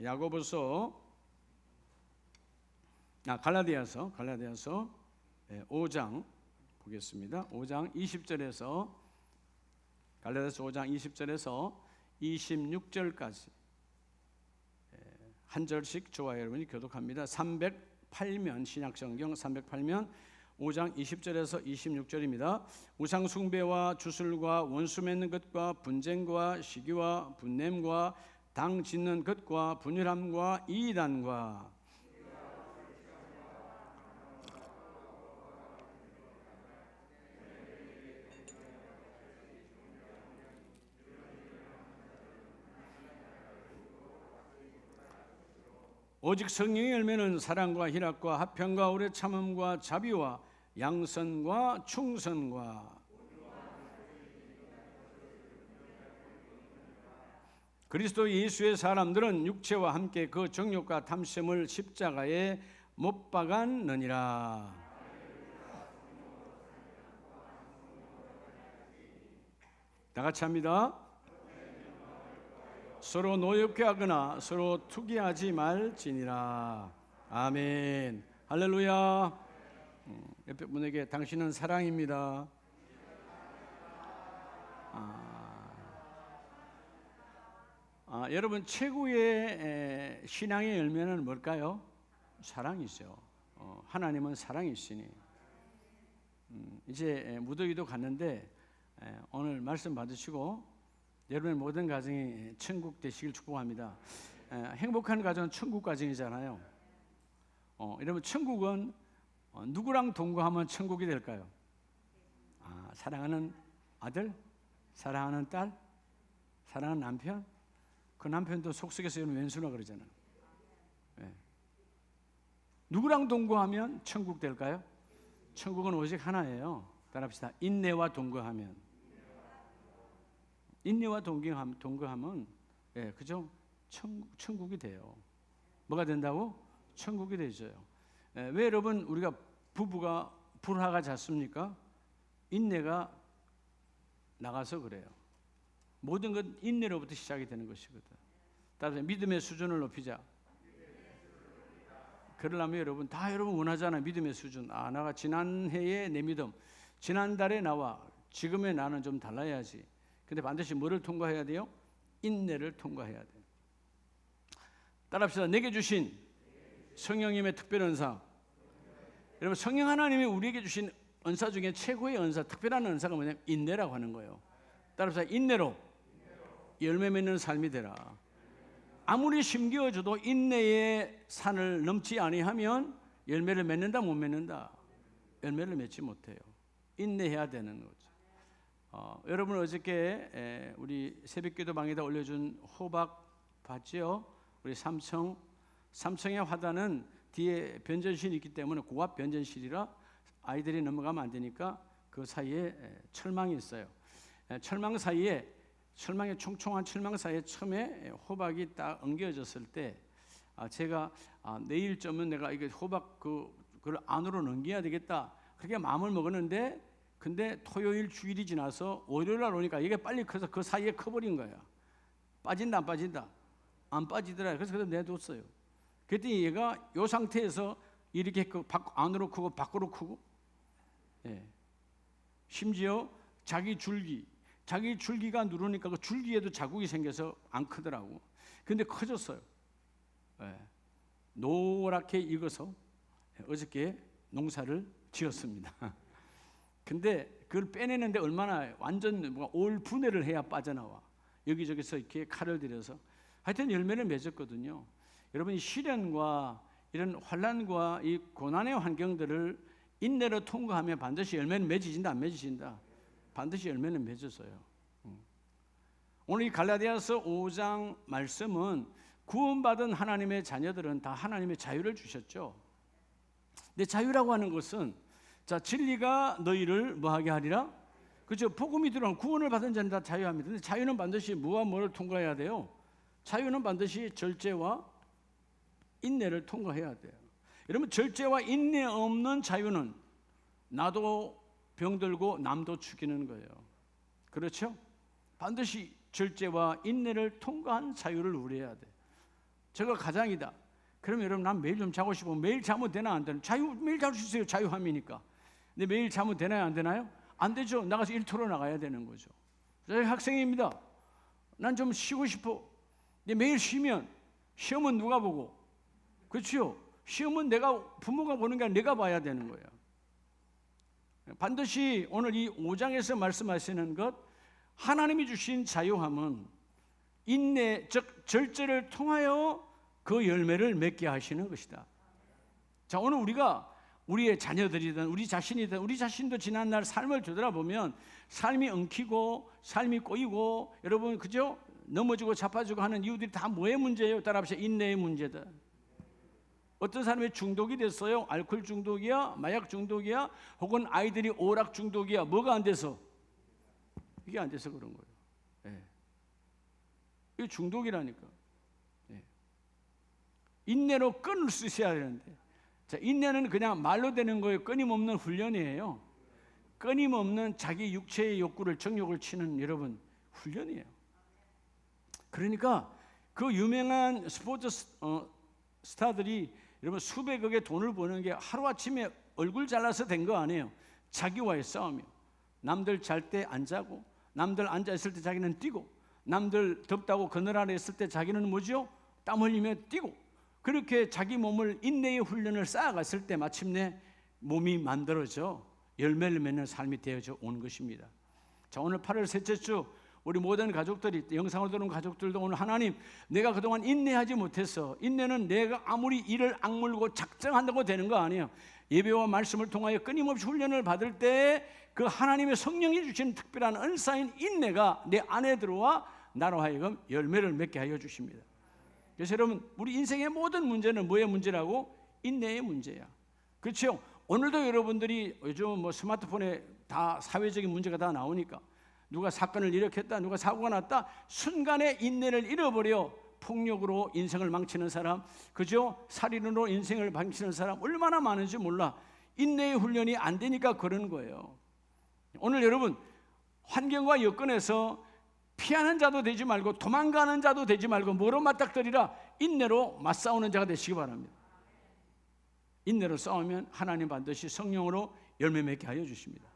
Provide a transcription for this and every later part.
야고보서 갈라디아서 5장 보겠습니다. 5장 20절에서 갈라디아서 5장 20절에서 26절까지 한 절씩 저와 여러분이 교독합니다. 308면 신약성경 308면 5장 20절에서 26절입니다. 우상 숭배와 주술과 원수 맺는 것과 분쟁과 시기와 분냄과 당 짓는 것과 분열함과 이단과 오직 성령의 열매는 사랑과 희락과 화평과 오래 참음과 자비와 양선과 충성과 그리스도 예수의 사람들은 육체와 함께 그 정욕과 탐심을 십자가에 못 박았느니라. 다 같이 합니다. 서로 노엽게 하거나 서로 투기하지 말지니라. 아멘. 할렐루야. 옆에 분에게 당신은 사랑입니다. 여러분 최고의 신앙의 열매는 뭘까요? 사랑이죠. 하나님은 사랑이시니 이제 무더기도 갔는데 오늘 말씀 받으시고 여러분의 모든 가정이 천국 되시길 축복합니다. 행복한 가정은 천국 가정이잖아요. 여러분 천국은 누구랑 동거하면 천국이 될까요? 사랑하는 아들, 사랑하는 딸, 사랑하는 남편. 그 남편도 속속에서 왼수라 그러잖아요. 누구랑 동거하면 천국 될까요? 천국은 오직 하나예요. 따라합시다. 인내와 동거하면. 인내와 동거하면 그죠? 천국이 돼요. 뭐가 된다고? 천국이 되죠. 왜 여러분 우리가 부부가 불화가 잦습니까? 인내가 나가서 그래요. 모든 건 인내로부터 시작이 되는 것이거든. 따라서 믿음의 수준을 높이자. 그러려면 여러분 다 여러분 원하잖아요. 믿음의 수준. 내가 지난해의 내 믿음, 지난달에 나와 지금의 나는 좀 달라야지. 근데 반드시 뭐를 통과해야 돼요? 인내를 통과해야 돼요. 따라합시다. 내게 주신 성령님의 특별 은사. 여러분 성령 하나님이 우리에게 주신 은사 중에 최고의 은사, 특별한 은사가 뭐냐면 인내라고 하는 거예요. 따라서 인내로 열매 맺는 삶이 되라. 아무리 심겨져도 인내의 산을 넘지 아니하면 열매를 맺는다 못 맺는다? 열매를 맺지 못해요. 인내해야 되는 거죠. 여러분 어저께 우리 새벽기도 방에다 올려준 호박 봤죠? 우리 삼청의 화단은 뒤에 변전실이 있기 때문에 고압 변전실이라 아이들이 넘어가면 안 되니까 그 사이에 철망이 있어요. 철망의 총총한 철망 사이에 처음에 호박이 딱 엉겨졌을 때 제가 내일쯤은 내가 이게 호박 그걸 안으로 넘겨야 되겠다 그렇게 마음을 먹었는데 근데 토요일 주일이 지나서 월요일 날 오니까 이게 빨리 커서 그 사이에 커버린 거야. 빠진다 안 빠진다? 안 빠지더라. 그래서 내뒀어요. 그랬더니 얘가 이 상태에서 이렇게 안으로 크고 밖으로 크고 심지어 자기 줄기가 누르니까 그 줄기에도 자국이 생겨서 안 크더라고. 근데 커졌어요. 노랗게 익어서 어저께 농사를 지었습니다. 근데 그걸 빼내는데 얼마나 완전 올 분해를 해야 빠져나와. 여기저기서 이렇게 칼을 들여서 하여튼 열매를 맺었거든요. 여러분 이 시련과 이런 환난과 이 고난의 환경들을 인내로 통과하면 반드시 열매는 맺어진다 안 맺어진다? 반드시 열매는 맺었어요. 오늘 이 갈라디아서 5장 말씀은 구원받은 하나님의 자녀들은 다 하나님의 자유를 주셨죠. 근데 자유라고 하는 것은 진리가 너희를 뭐하게 하리라? 그렇죠. 복음이 들어오면 구원을 받은 자는 다 자유합니다. 근데 자유는 반드시 무와 뭐를 통과해야 돼요? 자유는 반드시 절제와 인내를 통과해야 돼요. 여러분 절제와 인내 없는 자유는 나도 병들고 남도 죽이는 거예요. 그렇죠? 반드시 절제와 인내를 통과한 자유를 누려야 돼. 저거 가장이다. 그러면 여러분 난 매일 좀 자고 싶어. 매일 자면 되나 안 되나? 매일 잘 수 있어요. 자유함이니까. 근데 매일 자면 되나요 안 되나요? 안 되죠. 나가서 일터로 나가야 되는 거죠. 저희 학생입니다. 난 좀 쉬고 싶어. 근데 매일 쉬면 시험은 누가 보고? 그렇죠? 시험은 부모가 보는 게 아니라 내가 봐야 되는 거예요. 반드시 오늘 이 5장에서 말씀하시는 것, 하나님이 주신 자유함은 인내, 즉 절제를 통하여 그 열매를 맺게 하시는 것이다. 자, 오늘 우리가 우리의 자녀들이든 우리 자신이든 우리 자신도 지난날 삶을 되돌아보면 삶이 엉키고 삶이 꼬이고 여러분 그죠? 넘어지고 자빠지고 하는 이유들이 다 뭐의 문제예요? 따라합시다. 인내의 문제다. 어떤 사람이 중독이 됐어요. 알코올 중독이야, 마약 중독이야, 혹은 아이들이 오락 중독이야. 뭐가 안 돼서? 이게 안 돼서 그런 거예요. 네. 이게 중독이라니까. 네. 인내로 끊을 수 있어야 되는데, 자, 인내는 그냥 말로 되는 거예요. 끊임없는 훈련이에요. 끊임없는 자기 육체의 욕구를 정욕을 치는 여러분 훈련이에요. 그러니까 그 유명한 스포츠 스타들이 여러분 수백억의 돈을 버는 게 하루아침에 얼굴 잘라서 된 거 아니에요. 자기와의 싸움이에요. 남들 잘 때 안 자고, 남들 앉아 있을 때 자기는 뛰고, 남들 덥다고 그늘 아래 있을 때 자기는 뭐죠? 땀 흘리며 뛰고, 그렇게 자기 몸을 인내의 훈련을 쌓아갔을 때 마침내 몸이 만들어져 열매를 맺는 삶이 되어져 온 것입니다. 자, 오늘 8월 셋째 주 우리 모든 가족들이, 영상을 들은 가족들도 오늘 하나님, 내가 그동안 인내하지 못했어. 인내는 내가 아무리 이를 악물고 작정한다고 되는 거 아니에요. 예배와 말씀을 통하여 끊임없이 훈련을 받을 때 그 하나님의 성령이 주신 특별한 은사인 인내가 내 안에 들어와 나로 하여금 열매를 맺게 하여 주십니다. 그래서 여러분, 우리 인생의 모든 문제는 뭐의 문제라고? 인내의 문제야. 그렇죠? 오늘도 여러분들이 요즘 뭐 스마트폰에 다 사회적인 문제가 다 나오니까 누가 사건을 일으켰다, 누가 사고가 났다, 순간에 인내를 잃어버려 폭력으로 인생을 망치는 사람, 그죠? 살인으로 인생을 망치는 사람 얼마나 많은지 몰라. 인내의 훈련이 안 되니까 그런 거예요. 오늘 여러분, 환경과 여건에서 피하는 자도 되지 말고 도망가는 자도 되지 말고 뭐로 맞닥뜨리라? 인내로 맞싸우는 자가 되시기 바랍니다. 인내로 싸우면 하나님 반드시 성령으로 열매 맺게 하여 주십니다.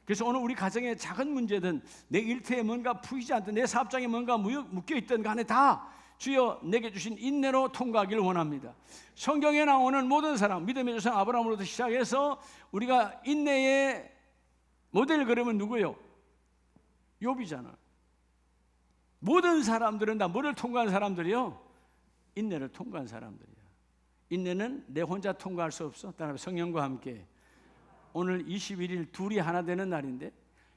그래서 오늘 우리 가정의 작은 문제든 내 일터에 뭔가 풀리지 않든 내 사업장에 뭔가 묶여있든 간에 다 주여 내게 주신 인내로 통과하기를 원합니다. 성경에 나오는 모든 사람, 믿음의 조상 아브라함으로부터 시작해서 우리가 인내의 모델 그러면 누구예요? 욥이잖아. 모든 사람들은 다 뭐를 통과한 사람들이요? 인내를 통과한 사람들이야. 인내는 내 혼자 통과할 수 없어. 따라 성령과 함께. 오늘 21일 둘이 하나 되는 날인데,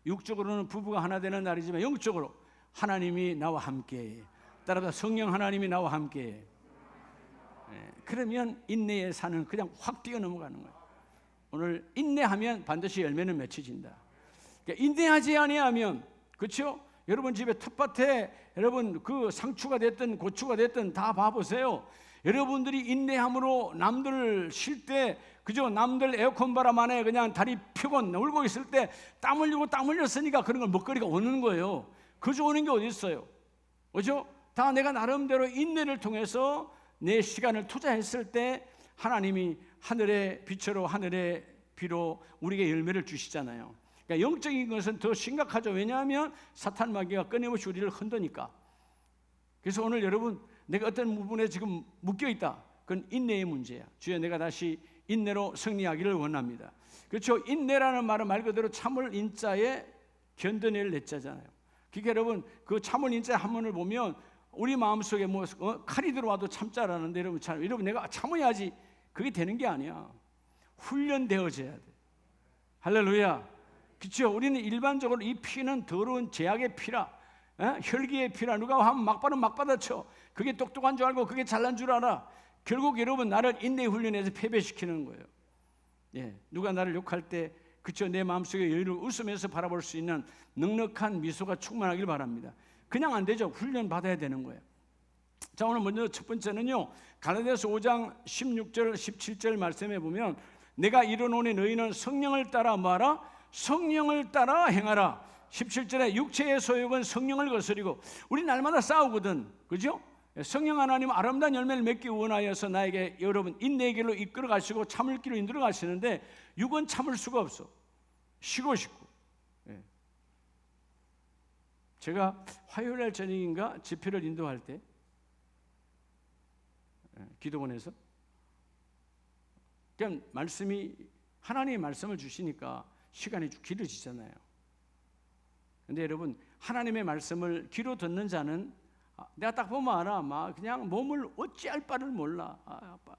육적으로는 부부가 하나 되는 날이지만 영적으로 하나님이 나와 함께, 따라서 성령 하나님이 나와 함께. 그러면 인내의 산은 그냥 확 뛰어넘어가는 거예요. 오늘 인내하면 반드시 열매는 맺혀진다. 그러니까 인내하지 아니하면, 그렇죠? 여러분 집에 텃밭에 여러분 그 상추가 됐든 고추가 됐든 다 봐보세요. 여러분들이 인내함으로 남들 쉴 때, 그죠? 남들 에어컨 바람 안에 그냥 다리 펴고 놀고 있을 때 땀 흘리고 땀 흘렸으니까 그런 걸 먹거리가 오는 거예요. 그저 오는 게 어디 있어요? 그죠? 다 내가 나름대로 인내를 통해서 내 시간을 투자했을 때 하나님이 하늘의 빛으로 하늘의 비로 우리에게 열매를 주시잖아요. 그러니까 영적인 것은 더 심각하죠. 왜냐하면 사탄 마귀가 끊임없이 우리를 흔드니까. 그래서 오늘 여러분, 내가 어떤 부분에 지금 묶여있다, 그건 인내의 문제야. 주여, 내가 다시 인내로 승리하기를 원합니다. 그렇죠? 인내라는 말은 말 그대로 참을 인자에 견뎌낼 내자잖아요. 그러니까 여러분, 그 참을 인자 한문을 보면 우리 마음속에 뭐 칼이 들어와도 참자라는데, 여러분 내가 참아야지 그게 되는 게 아니야. 훈련되어져야 돼. 할렐루야. 그렇죠? 우리는 일반적으로 이 피는 더러운 제약의 피라, 혈기의 피라. 누가 하면 막 받아쳐. 그게 똑똑한 줄 알고 그게 잘난 줄 알아. 결국 여러분, 나를 인내 훈련해서 패배시키는 거예요. 예, 누가 나를 욕할 때, 그쵸, 내 마음속에 여유를 웃으면서 바라볼 수 있는 넉넉한 미소가 충만하길 바랍니다. 그냥 안 되죠. 훈련 받아야 되는 거예요. 자, 오늘 먼저 첫 번째는요, 갈라디아서 5장 16절 17절 말씀에 보면, 내가 이르노니 너희는 성령을 따라 뭐하라? 성령을 따라 행하라. 17절에 육체의 소욕은 성령을 거스리고, 우리 날마다 싸우거든, 그죠? 성령 하나님은 아름다운 열매를 맺기 원하여서 나에게 여러분 인내의 길로 이끌어 가시고 참을 길로 인도해 가시는데 육은 참을 수가 없어. 쉬고 싶고. 제가 화요일날 저녁인가 집회를 인도할 때 기도원에서 그냥 말씀이 하나님의 말씀을 주시니까 시간이 좀 길어지잖아요. 근데 여러분 하나님의 말씀을 귀로 듣는 자는 내가 딱 보면 알아. 막 그냥 몸을 어찌할 바를 몰라.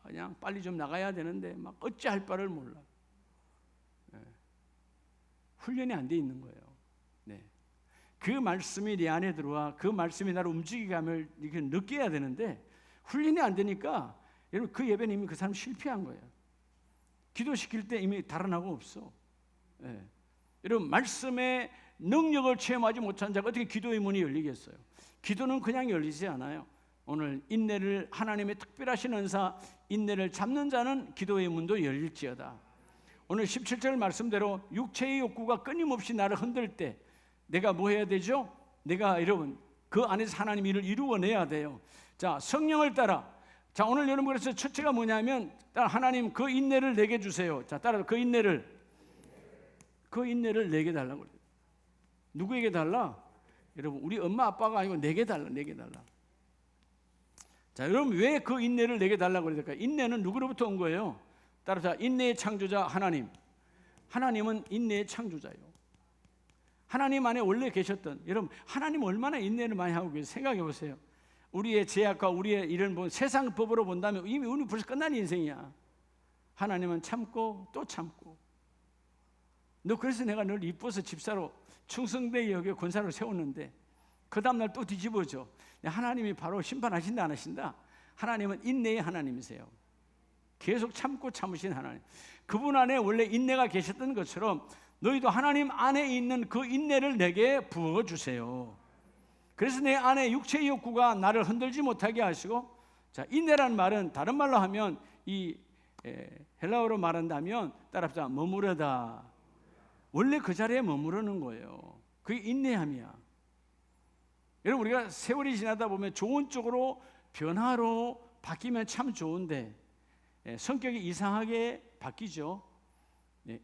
그냥 빨리 좀 나가야 되는데 막 어찌할 바를 몰라. 훈련이 안 돼 있는 거예요. 네. 그 말씀이 내 안에 들어와 그 말씀이 나를 움직이게 하면 이렇게 느껴야 되는데 훈련이 안 되니까 여러분 그 예배는 이미 그 사람 실패한 거예요. 기도시킬 때 이미 달아나고 없어. 여러분 말씀의 능력을 체험하지 못한 자가 어떻게 기도의 문이 열리겠어요? 기도는 그냥 열리지 않아요. 오늘 인내를 하나님의 특별하신 은사 인내를 잡는 자는 기도의 문도 열릴지어다. 오늘 17절 말씀대로 육체의 욕구가 끊임없이 나를 흔들 때 내가 뭐 해야 되죠? 내가 여러분 그 안에서 하나님 일을 이루어내야 돼요. 자, 성령을 따라. 자, 오늘 여러분 그래서 첫째가 뭐냐면 하나님 그 인내를 내게 주세요. 자, 따라서 그 인내를 내게 달라고 그래요. 누구에게 달라? 여러분 우리 엄마 아빠가 아니고 내게 달라. 자, 여러분 왜 그 인내를 내게 달라고 그래야 될까요? 인내는 누구로부터 온 거예요? 따라서 인내의 창조자 하나님. 하나님은 인내의 창조자예요. 하나님 안에 원래 계셨던 여러분 하나님 얼마나 인내를 많이 하고 계세요? 생각해 보세요. 우리의 죄악과 우리의 이런 세상 법으로 본다면 이미 우리 벌써 끝난 인생이야. 하나님은 참고 또 참고. 너 그래서 내가 널 이뻐서 집사로 충성대 역에 권사로 세웠는데 그 다음날 또 뒤집어져. 하나님이 바로 심판하신다 안 하신다? 하나님은 인내의 하나님이세요. 계속 참고 참으신 하나님. 그분 안에 원래 인내가 계셨던 것처럼 너희도 하나님 안에 있는 그 인내를 내게 부어주세요. 그래서 내 안에 육체의 욕구가 나를 흔들지 못하게 하시고, 자, 인내라는 말은 다른 말로 하면 이 헬라어로 말한다면 따라합시다. 머무르다. 원래 그 자리에 머무르는 거예요. 그게 인내함이야. 여러분 우리가 세월이 지나다 보면 좋은 쪽으로 변화로 바뀌면 참 좋은데 성격이 이상하게 바뀌죠.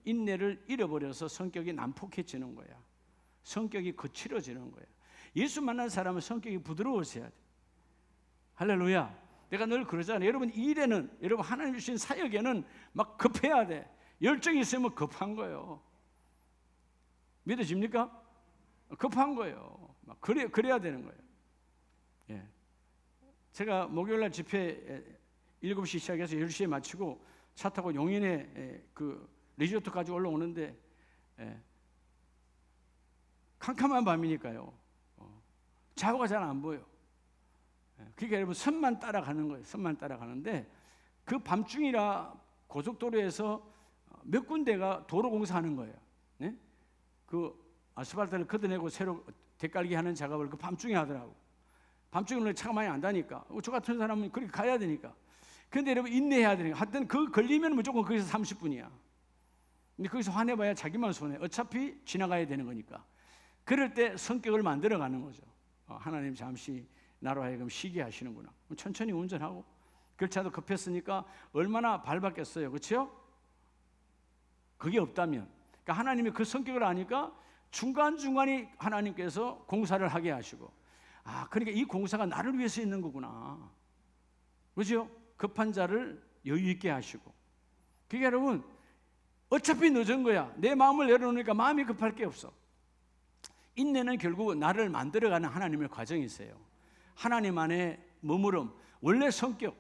인내를 잃어버려서 성격이 난폭해지는 거야. 성격이 거칠어지는 거야. 예수 만난 사람은 성격이 부드러워져야 돼. 할렐루야. 내가 늘 그러잖아요. 여러분 일에는 여러분 하나님 주신 사역에는 막 급해야 돼. 열정이 있으면 급한 거예요. 믿어집니까? 급한 거예요. 막 그래야 되는 거예요. 예. 제가 목요일날 집회 7시 시작해서 10시에 마치고 차 타고 용인에 그 리조트까지 올라오는데 캄캄한 밤이니까요. 좌우가 잘 안 보여. 그러니까 여러분 선만 따라가는 거예요. 선만 따라가는데 그 밤중이라 고속도로에서 몇 군데가 도로 공사하는 거예요. 네? 그 아스팔트를 걷어내고 새로 대깔기 하는 작업을 그 밤중에 하더라고. 밤중에 차가 많이 안 다니까. 저 같은 사람은 그렇게 가야 되니까. 그런데 여러분 인내해야 되니까. 하여튼 그 걸리면 무조건 거기서 30분이야. 근데 거기서 화내봐야 자기만 손해. 어차피 지나가야 되는 거니까. 그럴 때 성격을 만들어가는 거죠. 하나님 잠시 나로 하여금 쉬게 하시는구나. 천천히 운전하고. 결차도 급했으니까 얼마나 밟았겠어요. 그렇죠? 그게 없다면. 그러니까 하나님이 그 성격을 아니까 중간중간에 하나님께서 공사를 하게 하시고, 그러니까 이 공사가 나를 위해서 있는 거구나. 그렇죠? 급한 자를 여유 있게 하시고. 그러니까 여러분 어차피 늦은 거야. 내 마음을 내려놓으니까 마음이 급할 게 없어. 인내는 결국 나를 만들어가는 하나님의 과정이세요. 하나님 안에 머무름, 원래 성격.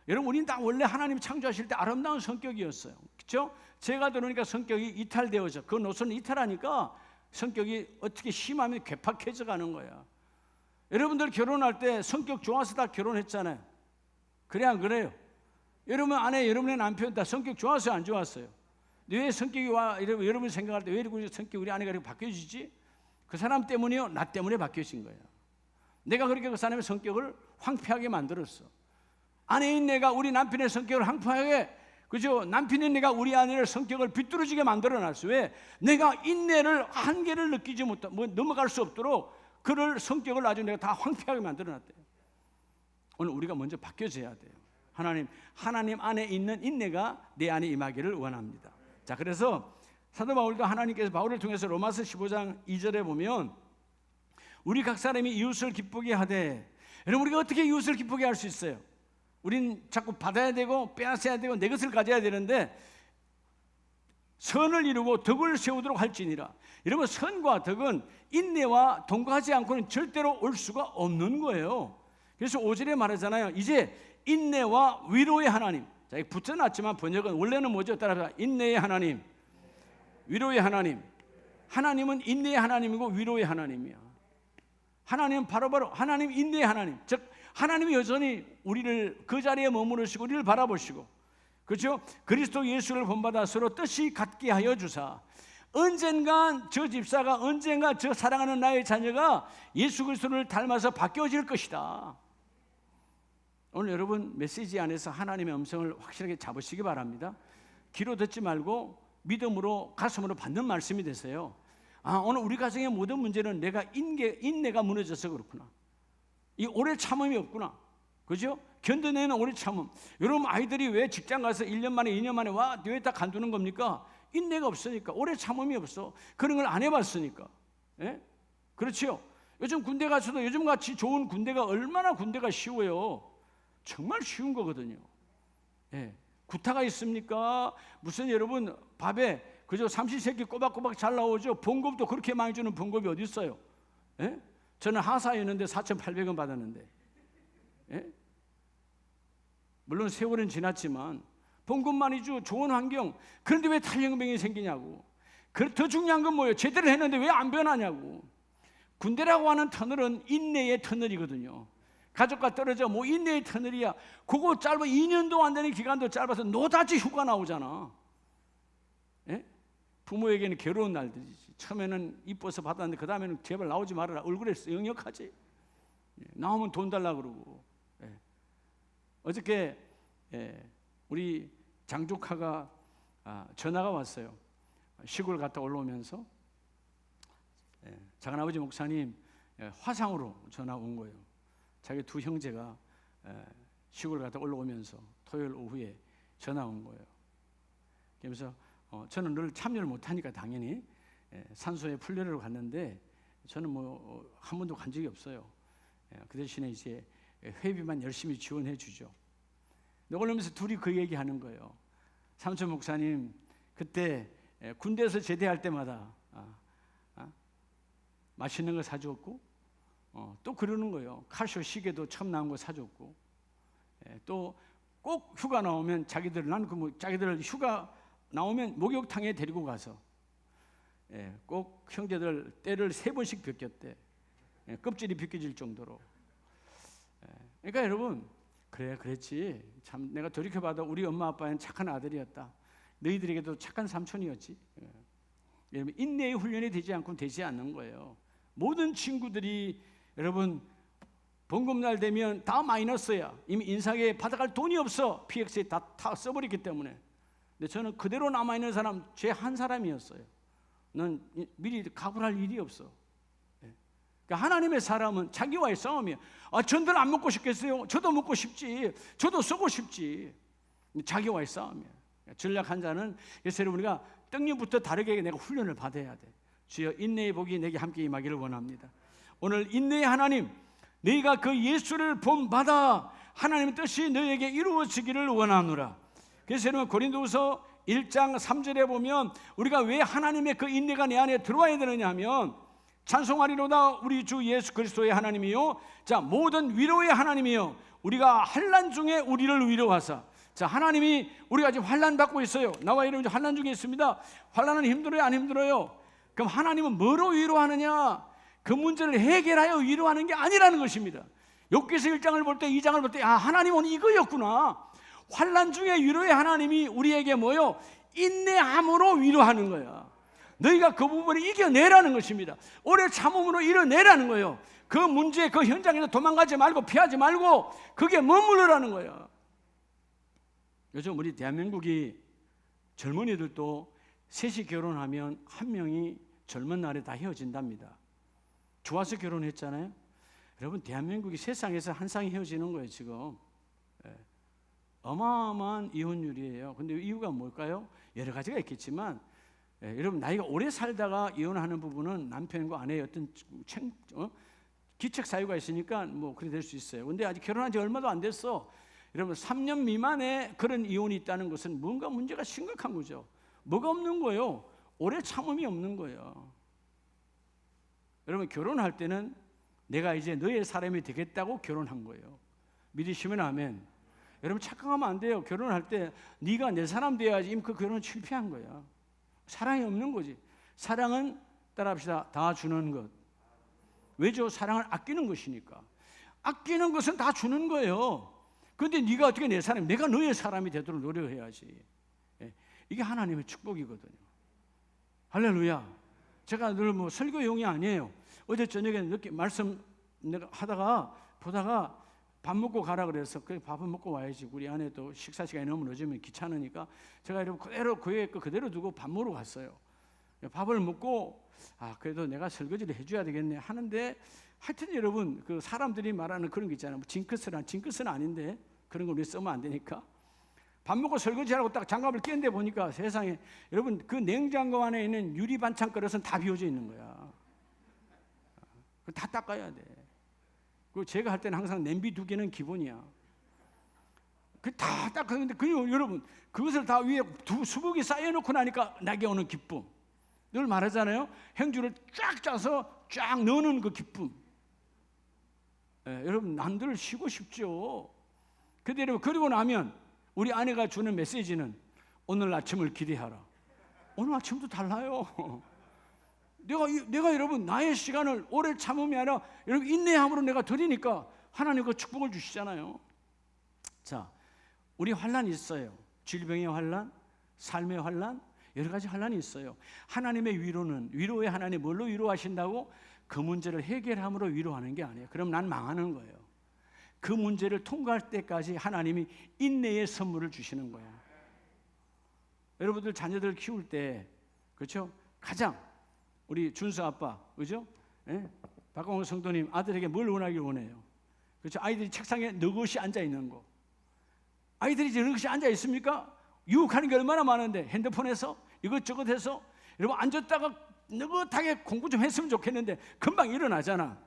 여러분 우리는 다 원래 하나님 창조하실 때 아름다운 성격이었어요. 그렇죠? 제가 들어오니까 성격이 이탈되어져. 그 노선을 이탈하니까 성격이 어떻게 심하면 괴팍해져 가는 거야. 여러분들 결혼할 때 성격 좋아서 다 결혼했잖아요. 그래 안 그래요? 여러분 아내, 여러분의 남편 다 성격 좋았어요, 안 좋았어요? 왜 성격이 여러분이 생각할 때 왜 이렇게 성격이 우리 아내가 이렇게 바뀌어지지? 그 사람 때문이요? 나 때문에 바뀌어진 거예요. 내가 그렇게 그 사람의 성격을 황폐하게 만들었어. 아내인 내가 우리 남편의 성격을 황폐하게, 그죠? 남편인 내가 우리 아내의 성격을 비뚤어지게 만들어놨어. 왜? 내가 인내를 한계를 느끼지 못하고 넘어갈 수 없도록 그를 성격을 아주 내가 다 황폐하게 만들어놨대요. 오늘 우리가 먼저 바뀌어져야 돼요. 하나님 안에 있는 인내가 내 안에 임하기를 원합니다. 자, 그래서 사도 바울도 하나님께서 바울을 통해서 로마서 15장 2절에 보면 우리 각 사람이 이웃을 기쁘게 하되, 여러분 우리가 어떻게 이웃을 기쁘게 할 수 있어요? 우린 자꾸 받아야 되고 빼앗아야 되고 내 것을 가져야 되는데, 선을 이루고 덕을 세우도록 할지니라. 여러분, 선과 덕은 인내와 동거하지 않고는 절대로 올 수가 없는 거예요. 그래서 5절에 말하잖아요. 이제 인내와 위로의 하나님. 자, 붙여놨지만 번역은 원래는 뭐죠? 따라서 인내의 하나님, 위로의 하나님. 하나님은 인내의 하나님이고 위로의 하나님이야. 하나님은 바로바로 하나님, 인내의 하나님. 즉 하나님이 여전히 우리를 그 자리에 머무르시고 우리를 바라보시고, 그렇죠? 그리스도 예수를 본받아 서로 뜻이 같게 하여 주사, 언젠간 저 집사가, 언젠가 저 사랑하는 나의 자녀가 예수 그리스도를 닮아서 바뀌어질 것이다. 오늘 여러분 메시지 안에서 하나님의 음성을 확실하게 잡으시기 바랍니다. 귀로 듣지 말고 믿음으로, 가슴으로 받는 말씀이 되세요. 오늘 우리 가정의 모든 문제는 내가 인내가 무너져서 그렇구나. 이 오래 참음이 없구나. 그죠? 견뎌내는 오래 참음. 여러분 아이들이 왜 직장 가서 1년 만에 2년 만에 와 왜 다 간두는 겁니까? 인내가 없으니까, 오래 참음이 없어. 그런 걸 안 해봤으니까. 예? 그렇지요? 요즘 군대 가서도 요즘같이 좋은 군대가 얼마나 군대가 쉬워요. 정말 쉬운 거거든요. 예. 구타가 있습니까? 무슨 여러분 밥에 그저 삼시세끼 꼬박꼬박 잘 나오죠. 봉급도 그렇게 많이 주는 봉급이 어디 있어요? 예? 저는 하사였는데 4,800원 받았는데, 예? 물론 세월은 지났지만 봉급만 주, 좋은 환경. 그런데 왜 탈영병이 생기냐고. 더 중요한 건 뭐예요? 제대로 했는데 왜 안 변하냐고. 군대라고 하는 터널은 인내의 터널이거든요. 가족과 떨어져 뭐 인내의 터널이야. 그거 짧아 2년도 안 되는 기간도 짧아서 노다지 휴가 나오잖아. 예? 부모에게는 괴로운 날들이지. 처음에는 이뻐서 받았는데 그 다음에는 제발 나오지 말아라. 얼굴에 영역하지. 나오면 돈 달라 그러고. 어저께 우리 장조카가 전화가 왔어요. 시골 갔다 올라오면서 작은아버지 목사님 화상으로 전화 온 거예요. 자기 두 형제가 시골 갔다 올라오면서 토요일 오후에 전화 온 거예요. 그러면서 저는 늘 참여를 못하니까 당연히 산소에 훈련을 갔는데, 저는 뭐 한 번도 간 적이 없어요. 그 대신에 이제 회비만 열심히 지원해 주죠. 올라오면서 둘이 그 얘기하는 거예요. 삼촌 목사님, 그때 군대에서 제대할 때마다 맛있는 거 사줬고, 또 그러는 거예요. 카시오 시계도 처음 나온 거 사줬고, 또 꼭 휴가 나오면 자기들 휴가 나오면 목욕탕에 데리고 가서 꼭 형제들 때를 3번씩 벗겼대. 껍질이 벗겨질 정도로. 그러니까 여러분, 그랬지. 참 내가 돌이켜봐도 우리 엄마 아빠는 착한 아들이었다. 너희들에게도 착한 삼촌이었지. 여러분, 인내의 훈련이 되지 않고는 되지 않는 거예요. 모든 친구들이 여러분 봉급날 되면 다 마이너스야. 이미 인상에 받아갈 돈이 없어. PX에 다 써버렸기 때문에. 근데 저는 그대로 남아있는 사람, 제 한 사람이었어요. 난 미리 각오할 일이 없어. 그러니까 하나님의 사람은 자기와의 싸움이에요. 전들 안 먹고 싶겠어요? 저도 먹고 싶지. 저도 쓰고 싶지. 자기와의 싸움이에요. 전략한 자는, 그래서 우리가 떡잎부터 다르게 내가 훈련을 받아야 돼. 주여 인내의 복이 내게 함께 임하기를 원합니다. 오늘 인내의 하나님, 너희가 그 예수를 본받아 하나님의 뜻이 너희에게 이루어지기를 원하노라. 그래서 여러분 고린도후서 1장 3절에 보면 우리가 왜 하나님의 그 인내가 내 안에 들어와야 되느냐 하면, 찬송하리로다 우리 주 예수 그리스도의 하나님이요, 자 모든 위로의 하나님이요, 우리가 환난 중에 우리를 위로하사. 자, 하나님이 우리가 지금 환난 받고 있어요. 나와 여러분 환난 중에 있습니다. 환난은 힘들어요, 안 힘들어요? 그럼 하나님은 뭐로 위로하느냐? 그 문제를 해결하여 위로하는 게 아니라는 것입니다. 욥기서 1장을 볼 때, 2장을 볼 때, 하나님은 이거였구나. 환난 중에 위로의 하나님이 우리에게 뭐요? 인내함으로 위로하는 거야. 너희가 그 부분을 이겨내라는 것입니다. 오래 참음으로 이뤄내라는 거예요. 그 문제, 그 현장에서 도망가지 말고 피하지 말고 그게 머무르라는 거예요. 요즘 우리 대한민국이 젊은이들도 셋이 결혼하면 한 명이 젊은 날에 다 헤어진답니다. 좋아서 결혼했잖아요. 여러분, 대한민국이 세상에서 한 쌍이 헤어지는 거예요 지금. 어마어마한 이혼율이에요. 근데 이유가 뭘까요? 여러 가지가 있겠지만, 여러분, 나이가 오래 살다가 이혼하는 부분은 남편과 아내의 어떤 기책 사유가 있으니까 뭐 그래 될 수 있어요. 근데 아직 결혼한 지 얼마도 안 됐어. 여러분, 3년 미만의 그런 이혼이 있다는 것은 뭔가 문제가 심각한 거죠. 뭐가 없는 거예요? 오래 참음이 없는 거예요. 여러분, 결혼할 때는 내가 이제 너의 사람이 되겠다고 결혼한 거예요. 믿으시면 아멘. 여러분, 착각하면 안 돼요. 결혼할 때 네가 내 사람 돼야지. 그 결혼은 실패한 거야. 사랑이 없는 거지. 사랑은 따라합시다. 다 주는 것. 왜죠? 사랑을 아끼는 것이니까. 아끼는 것은 다 주는 거예요. 그런데 네가 어떻게 내 사람, 내가 너의 사람이 되도록 노력해야지. 이게 하나님의 축복이거든요. 할렐루야. 제가 늘 뭐 설교용이 아니에요. 어제 저녁에 늦게 말씀 내가 하다가 보다가 밥 먹고 가라 그래서 그 밥은 먹고 와야지. 우리 아내도 식사 시간이 너무 늦으면 귀찮으니까 제가 이러고 그대로 그대로 두고 밥 먹으러 갔어요. 밥을 먹고 그래도 내가 설거지를 해줘야 되겠네 하는데, 하여튼 여러분, 그 사람들이 말하는 그런 게 있잖아요. 징크스는 아닌데 그런 걸 우리 쓰면 안 되니까. 밥 먹고 설거지하고 딱 장갑을 끼는데 보니까 세상에, 여러분, 그 냉장고 안에 있는 유리 반찬 그릇은 다 비워져 있는 거야. 다 닦아야 돼. 그 제가 할 때는 항상 냄비 2개는 기본이야. 그 다 닦았는데, 여러분, 그것을 다 위에 수북이 쌓여놓고 나니까 나게 오는 기쁨. 늘 말하잖아요. 행주를 쫙 짜서 쫙 넣는 그 기쁨. 여러분, 남들 쉬고 싶죠. 근데 여러분, 그리고 나면 우리 아내가 주는 메시지는 오늘 아침을 기대하라. 오늘 아침도 달라요. 내가 여러분, 나의 시간을 오래 참음이 아니라 여러분 인내함으로 내가 드리니까 하나님 그 축복을 주시잖아요. 자, 우리 환란이 있어요. 질병의 환란, 삶의 환란, 여러 가지 환란이 있어요. 하나님의 위로는, 위로의 하나님 뭘로 위로하신다고? 그 문제를 해결함으로 위로하는 게 아니에요. 그럼 난 망하는 거예요. 그 문제를 통과할 때까지 하나님이 인내의 선물을 주시는 거예요. 여러분들 자녀들 키울 때, 그렇죠? 가장 우리 준수 아빠, 그죠? 박광호 성도님, 아들에게 뭘 원하길 원해요? 그렇죠? 아이들이 책상에 너것이 앉아 있는 거. 아이들이 이제 너것이 앉아 있습니까? 유혹하는 게 얼마나 많은데, 핸드폰에서 이것저것 해서, 여러분 앉았다가 느긋하게 공부 좀 했으면 좋겠는데 금방 일어나잖아.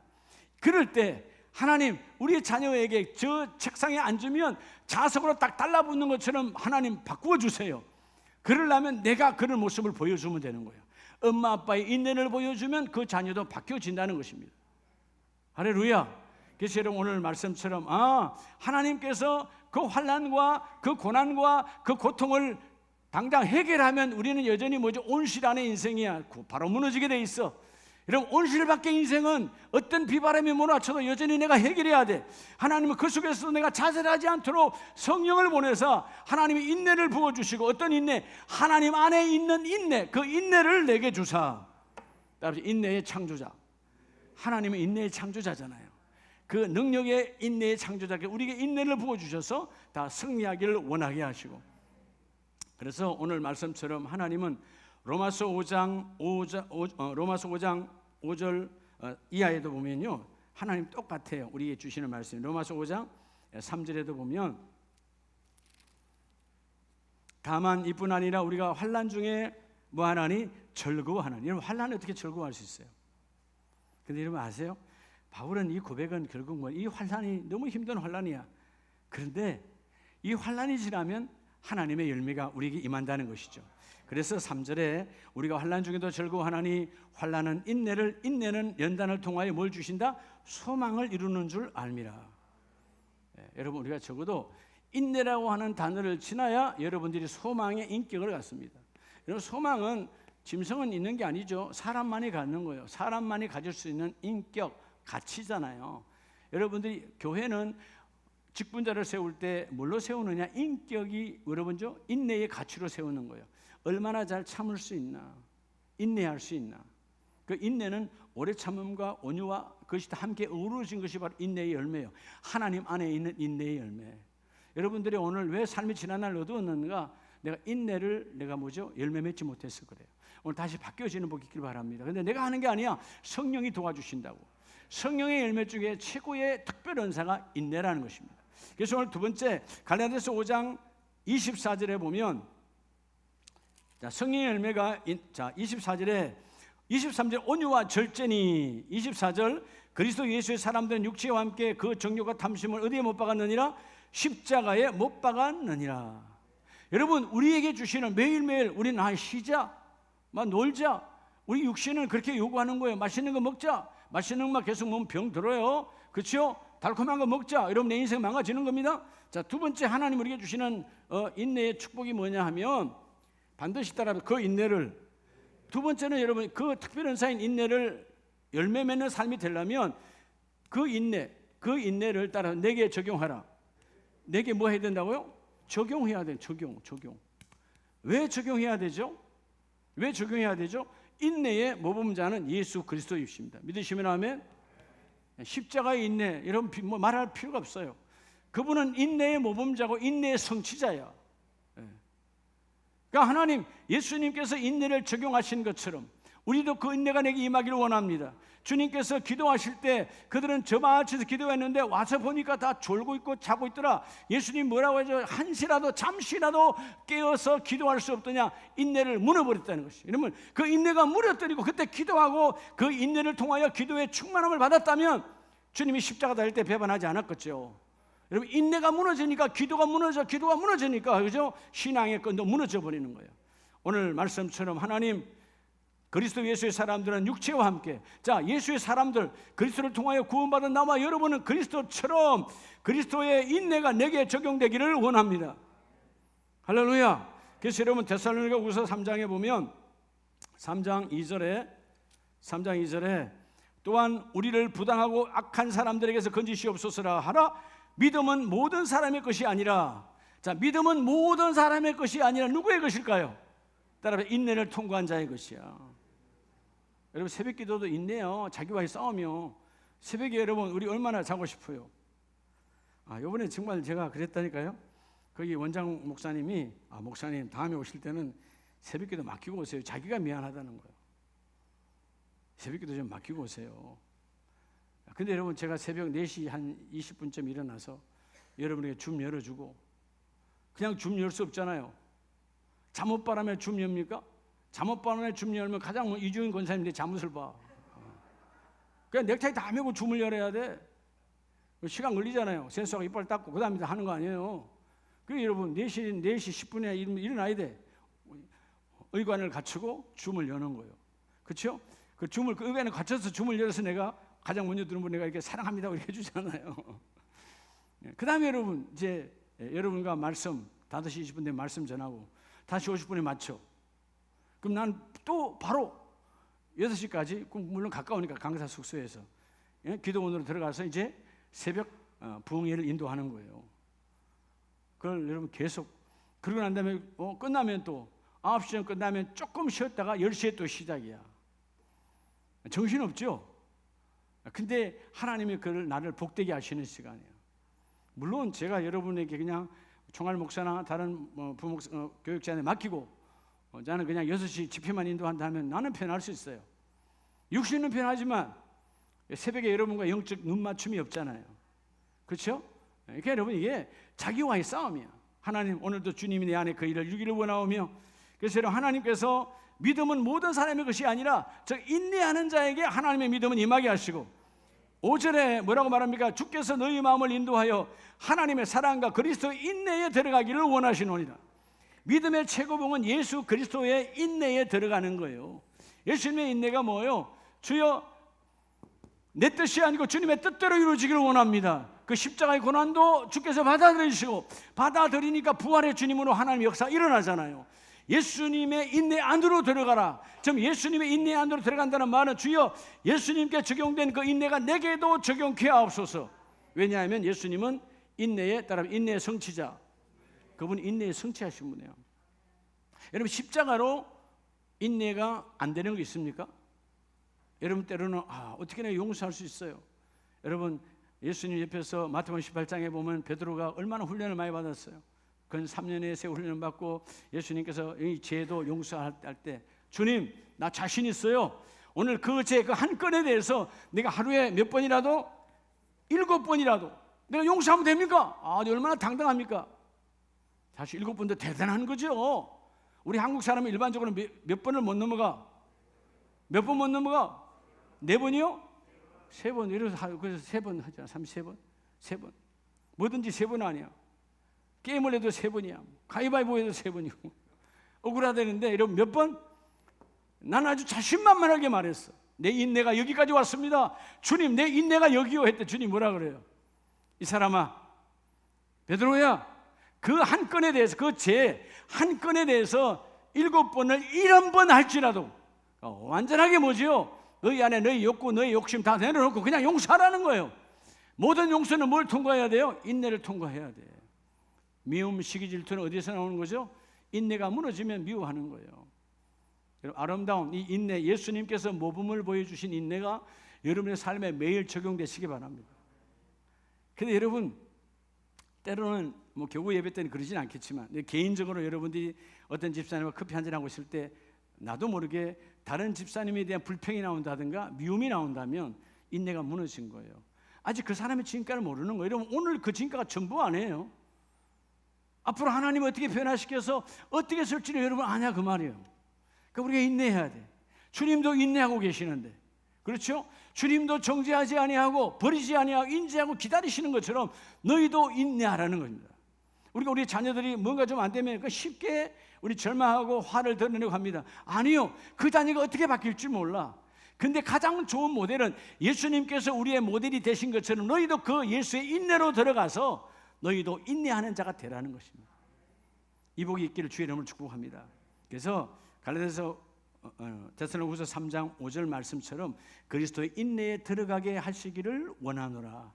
그럴 때 하나님, 우리 자녀에게 저 책상에 앉으면 자석으로 딱 달라붙는 것처럼 하나님 바꾸어 주세요. 그러려면 내가 그런 모습을 보여주면 되는 거예요. 엄마 아빠의 인내를 보여주면 그 자녀도 바뀌어진다는 것입니다. 할렐루야. 그래서 여러분, 오늘 말씀처럼 하나님께서 그 환난과 그 고난과 그 고통을 당장 해결하면 우리는 여전히 온실안의 인생이야. 바로 무너지게 돼 있어. 여러분, 온실 밖의 인생은 어떤 비바람이 몰아쳐도 여전히 내가 해결해야 돼. 하나님은 그 속에서도 내가 좌절하지 않도록 성령을 보내서 하나님이 인내를 부어주시고, 어떤 인내? 하나님 안에 있는 인내, 그 인내를 내게 주사. 따라서 인내의 창조자. 하나님은 인내의 창조자잖아요. 그 능력의 인내의 창조자께 우리에게 인내를 부어주셔서 다 승리하기를 원하게 하시고, 그래서 오늘 말씀처럼 하나님은 로마서 5장 5절 이하에도 보면요, 하나님 똑같아요. 우리에게 주시는 말씀. 로마서 5장 3절에도 보면, 다만 이뿐 아니라 우리가 환난 중에 뭐 하나니? 즐거워하나니. 여러분, 환난을 어떻게 즐거워할 수 있어요? 근데 여러분 아세요? 바울은 이 고백은 결국 이 환난이 너무 힘든 환난이야. 그런데 이 환난이 지나면 하나님의 열매가 우리에게 임한다는 것이죠. 그래서 3절에 우리가 환난 중에도 즐거워하나니 환난은 인내를, 인내는 연단을 통하여 뭘 주신다? 소망을 이루는 줄 알미라. 여러분, 우리가 적어도 인내라고 하는 단어를 지나야 여러분들이 소망의 인격을 갖습니다. 여러분, 소망은 짐승은 있는 게 아니죠. 사람만이 갖는 거예요. 사람만이 가질 수 있는 인격, 가치잖아요. 여러분들이 교회는 직분자를 세울 때 뭘로 세우느냐? 인격이, 여러분죠? 인내의 가치로 세우는 거예요. 얼마나 잘 참을 수 있나, 인내할 수 있나. 그 인내는 오래 참음과 온유와 그것이 다 함께 어우러진 것이 바로 인내의 열매예요. 하나님 안에 있는 인내의 열매. 여러분들이 오늘 왜 삶이 지난날 어두웠는가? 내가 인내를 열매 맺지 못해서 그래요. 오늘 다시 바뀌어지는 복 있길 바랍니다. 근데 내가 하는 게 아니야. 성령이 도와주신다고. 성령의 열매 중에 최고의 특별 은사가 인내라는 것입니다. 그래서 오늘 두 번째 갈라디아서 5장 24절에 보면 성령의 열매가 24절에 23절 온유와 절제니 24절 그리스도 예수의 사람들은 육체와 함께 그 정욕과 탐심을 어디에 못 박았느니라? 십자가에 못 박았느니라. 여러분 우리에게 주시는 매일매일 우리는 쉬자, 놀자. 우리 육신은 그렇게 요구하는 거예요. 맛있는 거 먹자. 맛있는 것만 계속 먹으면 병 들어요. 그렇죠? 달콤한 거 먹자. 여러분 내 인생 망가지는 겁니다. 자, 두 번째 하나님 우리에게 주시는 인내의 축복이 뭐냐 하면 반드시 따라 그 인내를, 두 번째는 여러분 그 특별 은사인 인내를 열매 맺는 삶이 되려면 그 인내를 따라 내게 적용하라. 내게 뭐 해야 된다고요? 적용해야 돼. 적용. 왜 적용해야 되죠? 왜 적용해야 되죠? 인내의 모범자는 예수 그리스도이십니다. 믿으시면 아멘. 십자가의 인내, 여러분 말할 필요가 없어요. 그분은 인내의 모범자고 인내의 성취자야. 그러니까 하나님, 예수님께서 인내를 적용하신 것처럼 우리도 그 인내가 내게 임하기를 원합니다. 주님께서 기도하실 때 그들은 저마치서 기도했는데 와서 보니까 다 졸고 있고 자고 있더라. 예수님 뭐라고 하죠? 한시라도 잠시라도 깨어서 기도할 수 없더냐? 인내를 무너버렸다는 것이에요. 여러분 그 인내가 무너뜨리고 그때 기도하고 그 인내를 통하여 기도의 충만함을 받았다면 주님이 십자가 달릴 때 배반하지 않았겠죠. 여러분 인내가 무너지니까 기도가 무너지니까 그죠? 신앙의 끈도 무너져 버리는 거예요. 오늘 말씀처럼 하나님 그리스도 예수의 사람들은 육체와 함께, 자 예수의 사람들 그리스도를 통하여 구원받은 나와 여러분은 그리스도처럼 그리스도의 인내가 내게 적용되기를 원합니다. 할렐루야. 그래서 여러분 데살로니가후서 3장에 보면 3장 2절에 또한 우리를 부당하고 악한 사람들에게서 건지시옵소서라 하라. 믿음은 모든 사람의 것이 아니라, 자 믿음은 모든 사람의 것이 아니라 누구의 것일까요? 따라서 인내를 통과한 자의 것이야. 여러분 새벽 기도도 인내요. 자기와의 싸움이요. 새벽에 여러분 우리 얼마나 자고 싶어요. 이번에 정말 제가 그랬다니까요. 거기 원장 목사님이 목사님 다음에 오실 때는 새벽 기도 맡기고 오세요. 자기가 미안하다는 거예요. 새벽 기도 좀 맡기고 오세요. 근데 여러분 제가 새벽 4시 한 20분쯤 일어나서 여러분에게 줌 열어주고, 그냥 줌 열 수 없잖아요. 잠옷바람에 줌 엽니까? 잠옷바람에 줌 열면 가장 이주인 권사님들이 잠옷을 봐. 그냥 넥타이 다 매고 줌을 열어야 돼. 시간 걸리잖아요. 센서가 이빨 닦고 그 다음에 하는 거 아니에요. 그래서 여러분 4시 10분에 일어나야 돼. 의관을 갖추고 줌을 여는 거예요. 그렇죠? 그 줌을 그 의관을 갖춰서 줌을 열어서 내가 가장 먼저 들은 분 내가 이렇게 사랑합니다 이렇게 해주잖아요. 그 다음에 여러분 이제 여러분과 말씀 5시 20분 되면 말씀 전하고 다시 50분에 맞춰. 그럼 난 또 바로 6시까지 물론 가까우니까 강사 숙소에서 기도원으로 들어가서 이제 새벽 부흥회를 인도하는 거예요. 그걸 여러분 계속 그러고 난 다음에 끝나면 또 9시쯤 끝나면 조금 쉬었다가 10시에 또 시작이야. 정신없죠? 근데 하나님이 그를 나를 복되게 하시는 시간이에요. 물론 제가 여러분에게 그냥 총알 목사나 다른 교육자한테 맡기고 나는 그냥 6시 집회만 인도한다면 나는 편할 수 있어요. 육신은 편하지만 새벽에 여러분과 영적 눈맞춤이 없잖아요. 그렇죠? 그러니까 여러분 이게 자기와의 싸움이야. 하나님 오늘도 주님이 내 안에 그 일을 이루기를 원하오며, 그래서 여러분 하나님께서 믿음은 모든 사람의 것이 아니라 즉 인내하는 자에게 하나님의 믿음은 임하게 하시고, 5절에 뭐라고 말합니까? 주께서 너희 마음을 인도하여 하나님의 사랑과 그리스도의 인내에 들어가기를 원하시노니라. 믿음의 최고봉은 예수 그리스도의 인내에 들어가는 거예요. 예수님의 인내가 뭐예요? 주여 내 뜻이 아니고 주님의 뜻대로 이루어지기를 원합니다. 그 십자가의 고난도 주께서 받아들이시고, 받아들이니까 부활의 주님으로 하나님의 역사가 일어나잖아요. 예수님의 인내 안으로 들어가라. 좀 예수님의 인내 안으로 들어간다는 말은 주여 예수님께 적용된 그 인내가 내게도 적용케 하옵소서. 왜냐하면 예수님은 인내에 따라 인내의 성취자, 그분 인내에 성취하신 분이에요. 여러분 십자가로 인내가 안 되는 거 있습니까? 여러분 때로는 어떻게 내가 용서할 수 있어요? 여러분 예수님 옆에서 마태복음 18장에 보면 베드로가 얼마나 훈련을 많이 받았어요. 근 3년의 세 훈련을 받고 예수님께서 이 죄도 용서할 때 주님 나 자신 있어요. 오늘 그 한 건에 대해서 내가 하루에 몇 번이라도 7번이라도 내가 용서하면 됩니까? 얼마나 당당합니까? 사실 7번도 대단한 거죠. 우리 한국 사람은 일반적으로 몇 번을 못 넘어가? 몇 번 못 넘어가? 4번이요? 3번. 그래서 3번 하잖아. 33번? 3번. 뭐든지 3번 아니야. 게임을 해도 3번이야. 가위바위보 해도 3번이고. 억울하다는데 여러분 몇 번? 난 아주 자신만만하게 말했어. 내 인내가 여기까지 왔습니다. 주님, 내 인내가 여기요 했대. 주님 뭐라 그래요? 이 사람아, 베드로야, 그 한 건에 대해서, 그 죄 한 건에 대해서 7번을 1번 할지라도 완전하게 뭐지요? 너희 안에 너희 욕구, 너희 욕심 다 내려놓고 그냥 용서하라는 거예요. 모든 용서는 뭘 통과해야 돼요? 인내를 통과해야 돼. 미움, 시기, 질투는 어디서 나오는 거죠? 인내가 무너지면 미워하는 거예요. 아름다운 이 인내, 예수님께서 모범을 보여주신 인내가 여러분의 삶에 매일 적용되시기 바랍니다. 근데 여러분, 때로는 뭐 교구 예배 때는 그러진 않겠지만 개인적으로 여러분들이 어떤 집사님과 커피 한잔하고 있을 때 나도 모르게 다른 집사님에 대한 불평이 나온다든가 미움이 나온다면 인내가 무너진 거예요. 아직 그 사람의 진가를 모르는 거예요. 여러분, 오늘 그 진가가 전부 아니에요. 앞으로 하나님을 어떻게 변화시켜서 어떻게 쓸지를 여러분 아냐 그 말이에요. 그러니까 우리가 인내해야 돼. 주님도 인내하고 계시는데, 그렇죠? 주님도 정죄하지 아니하고 버리지 아니하고 인지하고 기다리시는 것처럼 너희도 인내하라는 겁니다. 우리가 우리 자녀들이 뭔가 좀 안 되면 쉽게 우리 절망하고 화를 드러내려고 합니다. 아니요, 그 자녀가 어떻게 바뀔지 몰라. 근데 가장 좋은 모델은 예수님께서 우리의 모델이 되신 것처럼 너희도 그 예수의 인내로 들어가서 너희도 인내하는 자가 되라는 것입니다. 이 복이 있기를 주의 이름으로 축복합니다. 그래서 갈라디아서 데살로니가후서 3장 5절 말씀처럼 그리스도의 인내에 들어가게 하시기를 원하노라.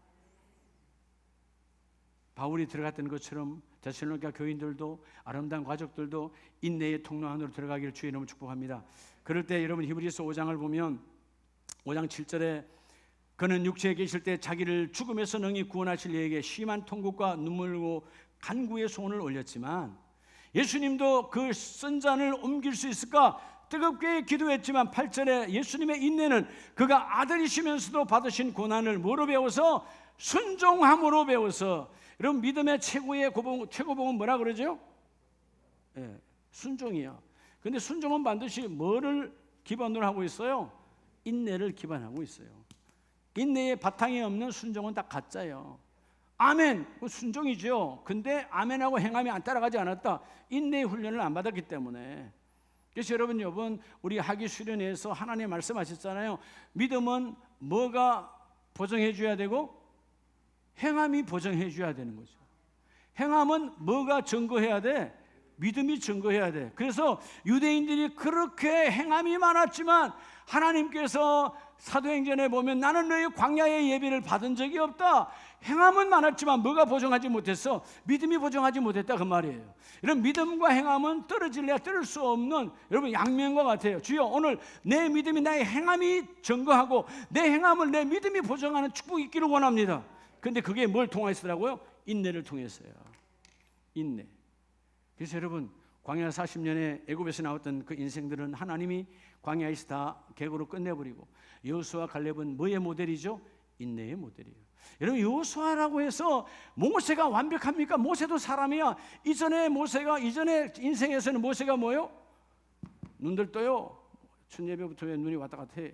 바울이 들어갔던 것처럼 데살로니가 교인들도 아름다운 가족들도 인내의 통로 안으로 들어가기를 주의 이름으로 축복합니다. 그럴 때 여러분 히브리서 5장을 보면 5장 7절에 그는 육체에 계실 때 자기를 죽음에서 능히 구원하실 이에게 심한 통곡과 눈물로 간구의 소원을 올렸지만 예수님도 그 쓴 잔을 옮길 수 있을까 뜨겁게 기도했지만 8절에 예수님의 인내는 그가 아들이시면서도 받으신 고난을 뭐로 배워서? 순종함으로 배워서. 여러분 믿음의 최고봉은 뭐라 그러죠? 순종이야. 근데 순종은 반드시 뭐를 기반으로 하고 있어요? 인내를 기반하고 있어요. 인내에 바탕이 없는 순종은 다 가짜예요. 아멘, 순종이죠. 근데 아멘하고 행함이 안 따라가지 않았다. 인내의 훈련을 안 받았기 때문에. 그래서 여러분 이번 우리 하기 수련회에서 하나님 말씀하셨잖아요. 믿음은 뭐가 보정해 줘야 되고 행함이 보정해 줘야 되는 거죠. 행함은 뭐가 증거해야 돼? 믿음이 증거해야 돼. 그래서 유대인들이 그렇게 행함이 많았지만 하나님께서 사도행전에 보면 나는 너희 광야의 예배를 받은 적이 없다. 행함은 많았지만 뭐가 보정하지 못했어? 믿음이 보정하지 못했다 그 말이에요. 이런 믿음과 행함은 떨어질래야 떨어질 수 없는 여러분 양면과 같아요. 주여 오늘 내 믿음이 나의 행함이 증거하고 내 행함을 내 믿음이 보정하는 축복이 있기를 원합니다. 근데 그게 뭘 통해서라고요? 인내를 통해서요. 인내. 그래서 여러분 광야 40년에 애굽에서 나왔던 그 인생들은 하나님이 광야에서 다 객으로 끝내버리고 여호수아 갈렙은 뭐의 모델이죠? 인내의 모델이에요. 여러분 여호수아라고 해서 모세가 완벽합니까? 모세도 사람이야. 이전에 인생에서는 모세가 뭐요? 눈들 떠요. 춘예배부터 왜 눈이 왔다 갔다 해.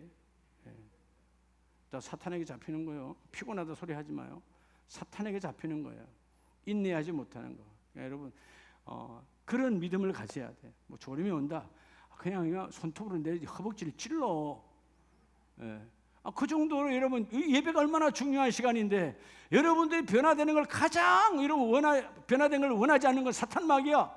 다 사탄에게 잡히는 거예요. 피곤하다 소리 하지 마요. 사탄에게 잡히는 거예요. 인내하지 못하는 거. 그러니까 여러분 그런 믿음을 가져야 돼. 뭐 졸음이 온다. 그냥 손톱으로 내 허벅지를 찔러. 그 정도로 여러분 예배가 얼마나 중요한 시간인데 여러분들이 변화되는 걸 가장 변화된 걸 원하지 않는 건 사탄마귀야.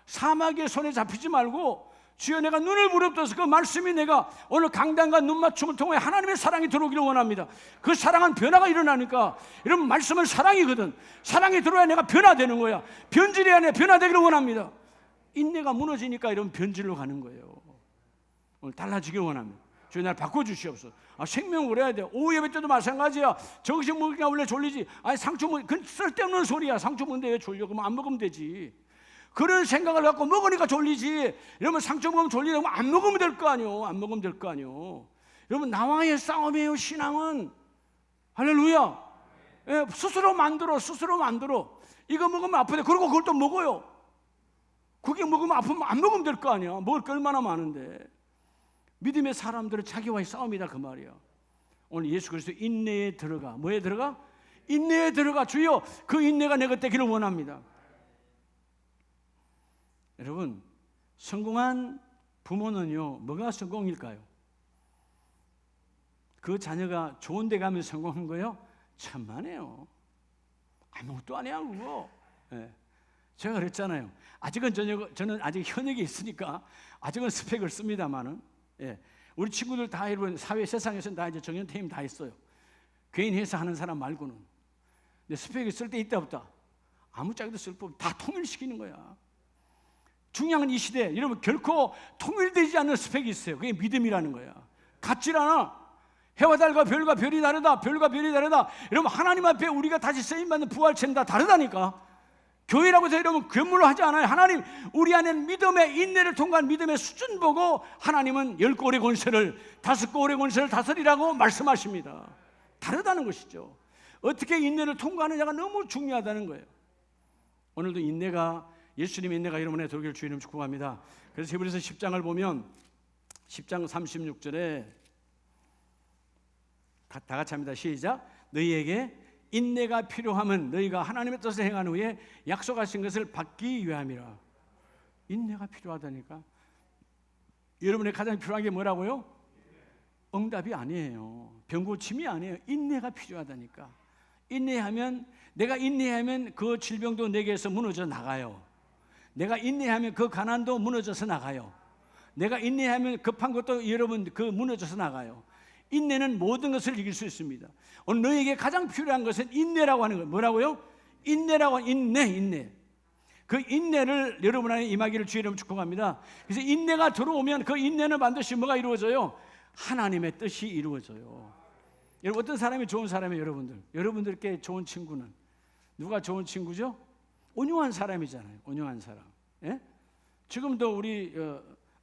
사마귀의 손에 잡히지 말고 주여 내가 눈을 부릅떠서 그 말씀이 내가 오늘 강단과 눈맞춤을 통해 하나님의 사랑이 들어오기를 원합니다. 그 사랑은 변화가 일어나니까 여러분 말씀은 사랑이거든. 사랑이 들어야 내가 변화되는 거야. 변질이 아니라 변화되기를 원합니다. 인내가 무너지니까 이런 변질로 가는 거예요. 오늘 달라지길 원합니다. 주여 날 바꿔주시옵소서. 생명을 해야 돼. 오후 예배 때도 마찬가지야. 정신 먹으니까 원래 졸리지. 상추 먹 그건 쓸데없는 소리야. 상추 먹는데 왜 졸려? 그러면 안 먹으면 되지. 그런 생각을 갖고 먹으니까 졸리지. 이러면 상추 먹으면 졸리다고 안 먹으면 될 거 아니요. 안 먹으면 될 거 아니요. 여러분, 나와의 싸움이에요. 신앙은. 할렐루야. 예, 스스로 만들어. 이거 먹으면 아프대. 그리고 그걸 또 먹어요. 그게 먹으면 아프면 안 먹으면 될 거 아니야. 먹을 게 얼마나 많은데. 믿음의 사람들은 자기와의 싸움이다 그 말이야. 오늘 예수 그리스도 인내에 들어가. 뭐에 들어가? 인내에 들어가. 주여, 그 인내가 내 곁에 되기를 원합니다. 여러분, 성공한 부모는요, 뭐가 성공일까요? 그 자녀가 좋은 데 가면 성공한 거예요? 천만에요. 아무것도 안 해요 그거. 예. 제가 그랬잖아요. 아직은 저는 아직 현역에 있으니까 아직은 스펙을 씁니다만은, 예. 우리 친구들 다 여러분 사회 세상에서는 다 이제 정년퇴임 다 했어요. 개인 회사 하는 사람 말고는. 근데 스펙이 쓸 때 있다 없다? 아무짝에도 쓸 법 다 통일시키는 거야. 중요한 이 시대, 여러분 결코 통일되지 않는 스펙이 있어요. 그게 믿음이라는 거야. 같질 않아. 해와 달과 별과 별이 다르다. 별과 별이 다르다. 여러분, 하나님 앞에 우리가 다시 쓰임받는 부활체는 다 다르다니까. 교회라고 해서 여러분 괴물로 하지 않아요. 하나님, 우리 안에는 믿음의 인내를 통과한 믿음의 수준 보고 하나님은 10골의 권세를 5골의 권세를 다스리라고 말씀하십니다. 다르다는 것이죠. 어떻게 인내를 통과하느냐가 너무 중요하다는 거예요. 오늘도 인내가, 예수님의 인내가 여러분의 들어오기를 주의 이름으로 축복합니다. 그래서 히브리서 10장을 보면 10장 36절에 다 같이 합니다. 시작. 너희에게 인내가 필요함은 너희가 하나님의 뜻을 행한 후에 약속하신 것을 받기 위함이라. 인내가 필요하다니까. 여러분의 가장 필요한 게 뭐라고요? 응답이 아니에요. 병고침이 아니에요. 인내가 필요하다니까. 내가 인내하면 그 질병도 내게서 무너져 나가요. 내가 인내하면 그 가난도 무너져서 나가요. 내가 인내하면 급한 것도 여러분 그 무너져서 나가요. 인내는 모든 것을 이길 수 있습니다. 오늘 너에게 가장 필요한 것은 인내라고 하는 거예요. 뭐라고요? 인내라고. 인내. 그 인내를 여러분 안에 임하기를 주의 이름으로 축복합니다. 그래서 인내가 들어오면 그 인내는 반드시 뭐가 이루어져요? 하나님의 뜻이 이루어져요. 여러분, 어떤 사람이 좋은 사람이에요? 여러분들께 좋은 친구는 누가 좋은 친구죠? 온유한 사람이잖아요. 온유한 사람. 예? 지금도 우리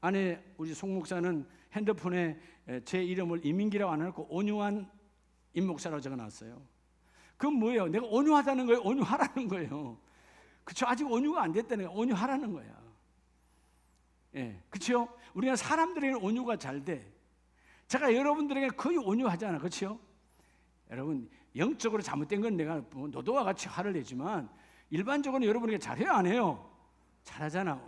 아내 우리 송 목사는 핸드폰에 제 이름을 이민기라고 안 해놓고 온유한 임 목사라고 적어놨어요. 그건 뭐예요? 내가 온유하다는 거예요? 온유하라는 거예요. 그렇죠? 아직 온유가 안 됐다는 거예요. 온유하라는 거야. 예, 그렇죠? 우리가 사람들에게는 온유가 잘 돼. 제가 여러분들에게 거의 온유하잖아, 그렇죠? 여러분, 영적으로 잘못된 건 내가 너도와 같이 화를 내지만 일반적으로 여러분에게 잘해요, 안 해요? 잘하잖아.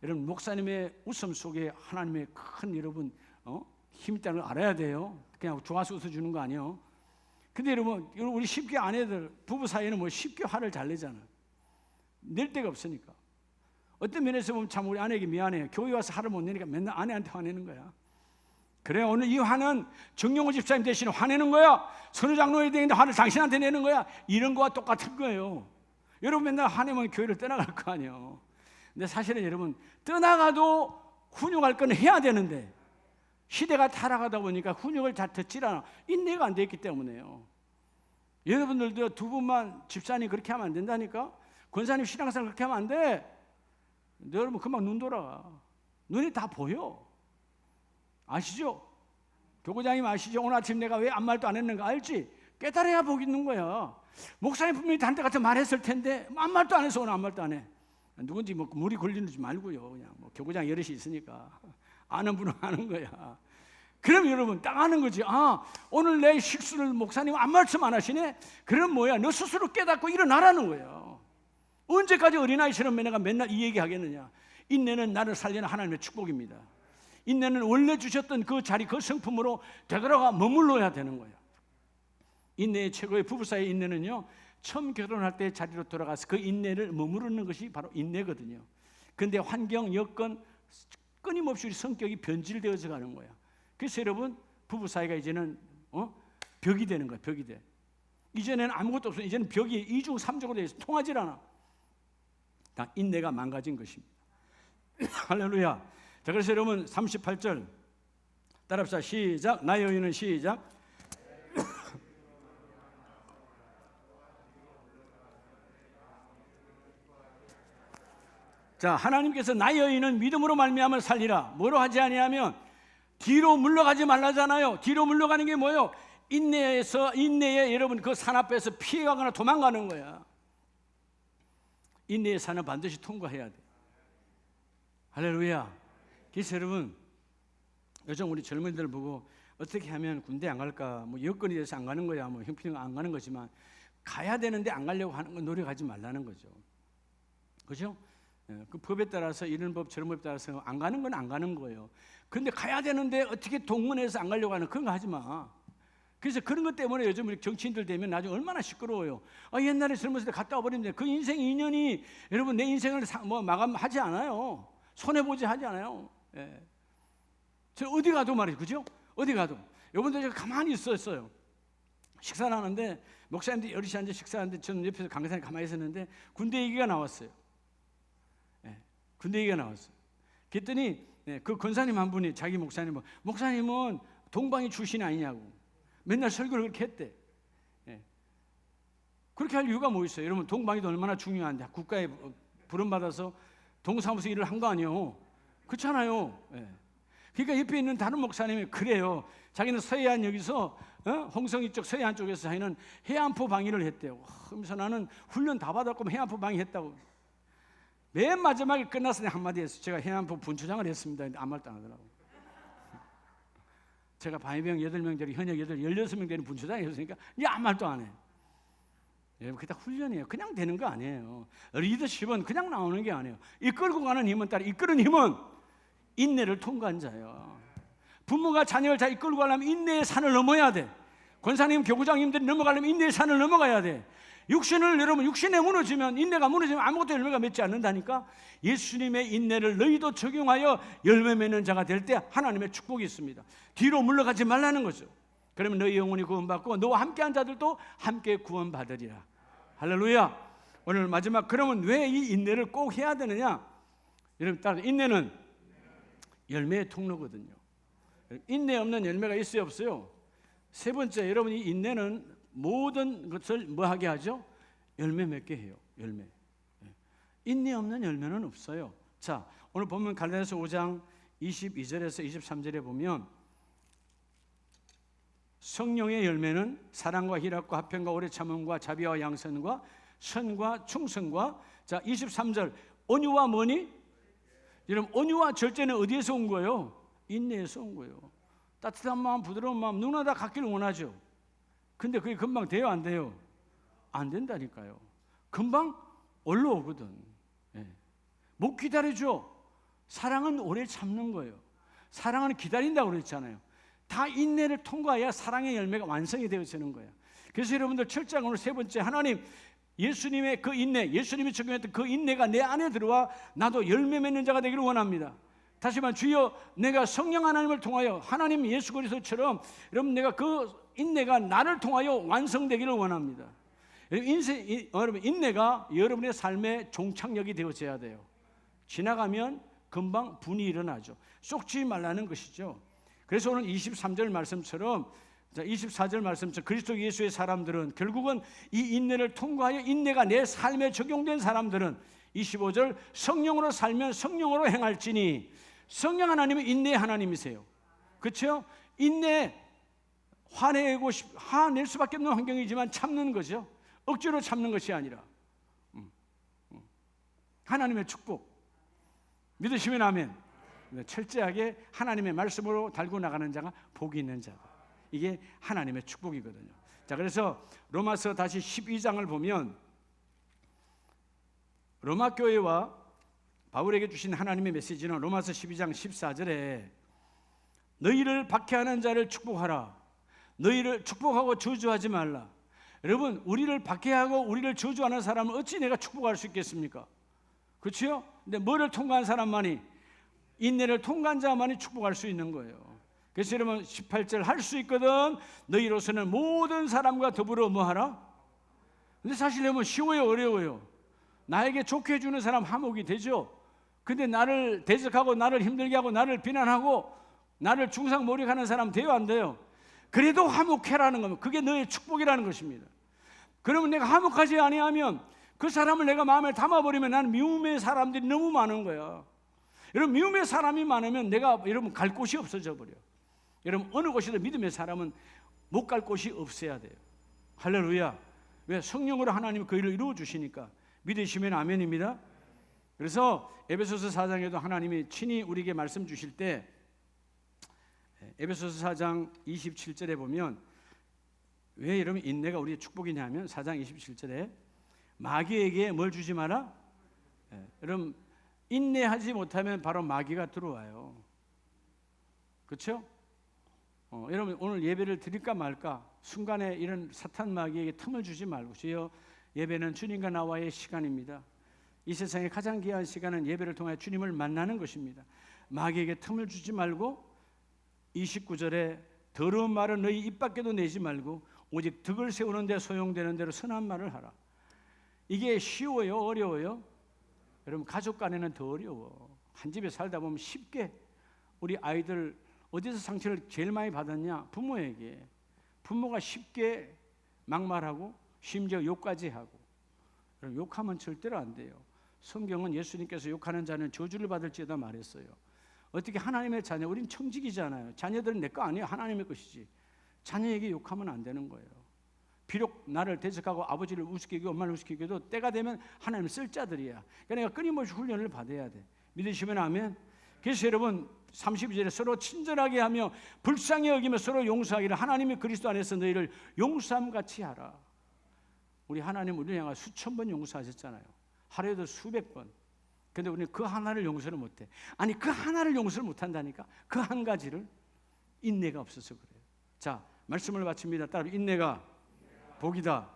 여러분, 목사님의 웃음 속에 하나님의 큰 여러분 힘이 있다는 걸 알아야 돼요. 그냥 좋아서 웃어주는 거 아니에요. 근데 여러분 우리 쉽게 아내들 부부 사이에는 뭐 쉽게 화를 잘 내잖아. 낼 데가 없으니까. 어떤 면에서 보면 참 우리 아내에게 미안해요. 교회 와서 화를 못 내니까 맨날 아내한테 화내는 거야. 그래, 오늘 이 화는 정용호 집사님 대신 화내는 거야. 선우 장로에 대해 화를 당신한테 내는 거야. 이런 거와 똑같은 거예요. 여러분 맨날 화내면 교회를 떠나갈 거 아니에요. 근데 사실은 여러분 떠나가도 훈육할 건 해야 되는데 시대가 타락하다 보니까 훈육을 잘 듣질 않아. 인내가 안 돼 있기 때문에요. 여러분들도 두 분만 집사님 그렇게 하면 안 된다니까. 권사님 신앙생활 그렇게 하면 안 돼. 여러분 금방 눈 돌아가. 눈이 다 보여. 아시죠? 교구장님 아시죠? 오늘 아침 내가 왜 아무 말도 안 했는가 알지? 깨달아야 복이 있는 거야. 목사님 분명히 단테 같은 말했을 텐데 아무 말도 안 해서 오늘 아무 말도 안 해. 누군지 뭐 물이 걸리는지 말고요. 그냥 뭐 교구장 여럿이 있으니까 아는 분은 아는 거야. 그럼 여러분 딱 아는 거지. 아, 오늘 내 실수를 목사님 아무 말씀 안 하시네. 그럼 뭐야? 너 스스로 깨닫고 일어나라는 거예요. 언제까지 어린아이처럼 내가 맨날 이 얘기 하겠느냐. 인내는 나를 살리는 하나님의 축복입니다. 인내는 원래 주셨던 그 자리, 그 성품으로 되돌아가 머물러야 되는 거예요. 인내의 최고의 부부 사이의 인내는요, 처음 결혼할 때 자리로 돌아가서 그 인내를 머무르는 것이 바로 인내거든요. 그런데 환경, 여건 끊임없이 우리 성격이 변질되어져 가는 거야. 그래서 여러분 부부 사이가 이제는 벽이 되는 거야. 벽이 돼. 이전에는 아무것도 없어. 이제는 벽이 2중 3중으로 돼서 통하질 않아. 다 인내가 망가진 것입니다. 할렐루야. 자, 그래서 여러분 38절 따라합시다. 시작. 나의 의인은 시작. 자, 하나님께서 나의 의인은 믿음으로 말미암아 살리라. 뭐로 하지 아니하면 뒤로 물러가지 말라잖아요. 뒤로 물러가는 게 뭐예요? 인내에 여러분 그 산 앞에서 피해가거나 도망가는 거야. 인내의 산은 반드시 통과해야 돼. 할렐루야. 그래서 여러분 요즘 우리 젊은이들 보고 어떻게 하면 군대 안 갈까? 뭐 여건이 돼서 안 가는 거야. 뭐 형편이 안 가는 거지만 가야 되는데 안 가려고 하는 건 노력하지 말라는 거죠. 그죠? 그 법에 따라서 이런 법 저런 법에 따라서 안 가는 건 안 가는 거예요. 근데 가야 되는데 어떻게 동원해서 안 가려고 하는 그런 거 하지 마. 그래서 그런 것 때문에 요즘 우리 정치인들 되면 나중에 얼마나 시끄러워요. 옛날에 젊었을 때 갔다 와버리는데 그 인생 인연이 여러분 내 인생을 마감하지 않아요. 손해보지 하지 않아요. 예. 저 어디 가도 말이죠. 그죠? 어디 가도. 요번도 제가 가만히 있었어요. 식사를 하는데 목사님들이 여럿이 앉아 식사하는데 저는 옆에서 강사님 가만히 있었는데 군대 얘기가 나왔어요. 예. 군대 얘기가 나왔어요. 그랬더니 그 권사님 한 분이 자기 목사님은 동방이 출신이 아니냐고 맨날 설교를 그렇게 했대. 예. 그렇게 할 이유가 뭐 있어요? 여러분 동방이도 얼마나 중요한데 국가에 부름받아서 동사무소 일을 한 거 아니에요? 그렇잖아요. 예. 그러니까 옆에 있는 다른 목사님이 그래요. 자기는 서해안 여기서 홍성이 쪽 서해안 쪽에서 자기는 해안포 방위를 했대요. 그러면서 나는 훈련 다 받았고 해안포 방위했다고. 맨 마지막에 끝났을 때 한마디 했어요. 제가 해안포 분초장을 했습니다. 아무 말도 안 하더라고. 제가 방위병 8명 되는 현역 16명 되는 분초장이 했으니까 이제 아무 말도 안 해. 여러분 그게 다 훈련이에요. 그냥 되는 거 아니에요. 리더십은 그냥 나오는 게 아니에요. 이끌고 가는 힘은 따라 이끄는 힘은 인내를 통과한 자예요. 부모가 자녀를 잘 이끌고 가려면 인내의 산을 넘어야 돼. 권사님, 교구장님들이 넘어가려면 인내의 산을 넘어가야 돼. 육신에 무너지면 인내가 무너지면 아무것도 열매가 맺지 않는다니까. 예수님의 인내를 너희도 적용하여 열매 맺는 자가 될 때 하나님의 축복이 있습니다. 뒤로 물러가지 말라는 거죠. 그러면 너희 영혼이 구원받고 너와 함께한 자들도 함께 구원받으리라. 할렐루야. 오늘 마지막 그러면 왜 이 인내를 꼭 해야 되느냐? 여러분 따라 인내는 열매의 통로거든요. 인내 없는 열매가 있어요 없어요? 세 번째 여러분 이 인내는 모든 것을 뭐하게 하죠? 열매 맺게 해요. 열매. 인내 없는 열매는 없어요. 자 오늘 보면 갈라디아서 5장 22절에서 23절에 보면 성령의 열매는 사랑과 희락과 화평과 오래 참음과 자비와 양선과 선과 충성과 자 23절 온유와 뭐니? 여러분 온유와 절제는 어디에서 온 거예요? 인내에서 온 거예요. 따뜻한 마음 부드러운 마음 누구나 다 갖기를 원하죠. 근데 그게 금방 돼요 안 돼요? 안 된다니까요. 금방 올라오거든. 못 기다려줘. 사랑은 오래 참는 거예요. 사랑은 기다린다고 그랬잖아요. 다 인내를 통과해야 사랑의 열매가 완성이 되어지는 거예요. 그래서 여러분들 7장 오늘 세 번째 하나님 예수님의 그 인내, 예수님이 적용했던 그 인내가 내 안에 들어와 나도 열매 맺는 자가 되기를 원합니다. 다시 말해 주여 내가 성령 하나님을 통하여 하나님 예수 그리스도처럼 여러분 내가 그 인내가 나를 통하여 완성되기를 원합니다. 여러분 인내가 여러분의 삶의 종착역이 되어져야 돼요. 지나가면 금방 분이 일어나죠. 쏙지 말라는 것이죠. 그래서 오늘 23절 말씀처럼 24절 말씀처럼 그리스도 예수의 사람들은 결국은 이 인내를 통과하여 인내가 내 삶에 적용된 사람들은 25절 성령으로 살면 성령으로 행할지니 성령 하나님은 인내의 하나님이세요. 그렇죠? 인내 화낼 수밖에 없는 환경이지만 참는 거죠. 억지로 참는 것이 아니라 하나님의 축복 믿으시면 아멘. 철저하게 하나님의 말씀으로 달고 나가는 자가 복이 있는 자다. 이게 하나님의 축복이거든요. 자, 그래서 로마서 다시 12장을 보면 로마 교회와 바울에게 주신 하나님의 메시지는 로마서 12장 14절에 너희를 박해하는 자를 축복하라. 너희를 축복하고 저주하지 말라. 여러분, 우리를 박해하고 우리를 저주하는 사람은 어찌 내가 축복할 수 있겠습니까? 그렇죠? 근데 뭐를 통과한 사람만이 인내를 통과한 자만이 축복할 수 있는 거예요. 그래서 여러분 18절 할 수 있거든 너희로서는 모든 사람과 더불어 뭐하라? 근데 사실 여러분 쉬워요 어려워요? 나에게 좋게 해주는 사람 화목이 되죠. 근데 나를 대적하고 나를 힘들게 하고 나를 비난하고 나를 중상모략하는 사람 돼요 안 돼요? 그래도 화목해라는 겁니다. 그게 너의 축복이라는 것입니다. 그러면 내가 화목하지 아니하면 그 사람을 내가 마음에 담아버리면 나는 미움의 사람들이 너무 많은 거야. 여러분 미움의 사람이 많으면 내가 여러분 갈 곳이 없어져 버려. 여러분 어느 곳이든 믿음의 사람은 못 갈 곳이 없어야 돼요. 할렐루야. 왜? 성령으로 하나님이 그 일을 이루어 주시니까. 믿으시면 아멘입니다. 그래서 에베소서 4장에도 하나님이 친히 우리에게 말씀 주실 때 에베소서 4장 27절에 보면 왜 여러분 인내가 우리의 축복이냐면 4장 27절에 마귀에게 뭘 주지 마라? 여러분 인내하지 못하면 바로 마귀가 들어와요. 그렇죠? 여러분 오늘 예배를 드릴까 말까 순간에 이런 사탄 마귀에게 틈을 주지 말고 주여 예배는 주님과 나와의 시간입니다. 이 세상에 가장 귀한 시간은 예배를 통해 주님을 만나는 것입니다. 마귀에게 틈을 주지 말고 29절에 더러운 말은 너희 입 밖에도 내지 말고 오직 덕을 세우는 데 소용되는 대로 선한 말을 하라. 이게 쉬워요? 어려워요? 여러분 가족 간에는 더 어려워. 한 집에 살다 보면 쉽게 우리 아이들 어디서 상처를 제일 많이 받았냐? 부모에게. 부모가 쉽게 막말하고 심지어 욕까지 하고. 여러분 욕하면 절대로 안 돼요. 성경은 예수님께서 욕하는 자는 저주를 받을지어다 말했어요. 어떻게 하나님의 자녀, 우린 청직이잖아요. 자녀들은 내 거 아니에요. 하나님의 것이지. 자녀에게 욕하면 안 되는 거예요. 비록 나를 대적하고 아버지를 우습게 엄마를 우습게 해도 때가 되면 하나님 쓸 자들이야. 그러니까 내가 끊임없이 훈련을 받아야 돼. 믿으시면 아멘. 그래서 여러분 32절에 서로 친절하게 하며 불쌍히 여기며 서로 용서하기를 하나님이 그리스도 안에서 너희를 용서함같이 하라. 우리 하나님 우리를 향해 수천 번 용서하셨잖아요. 하루에도 수백 번. 근데 우리는 그 하나를 용서를 못해. 아니 그 하나를 용서를 못한다니까. 그 한 가지를 인내가 없어서 그래요. 자 말씀을 마칩니다. 따로 인내가 복이다.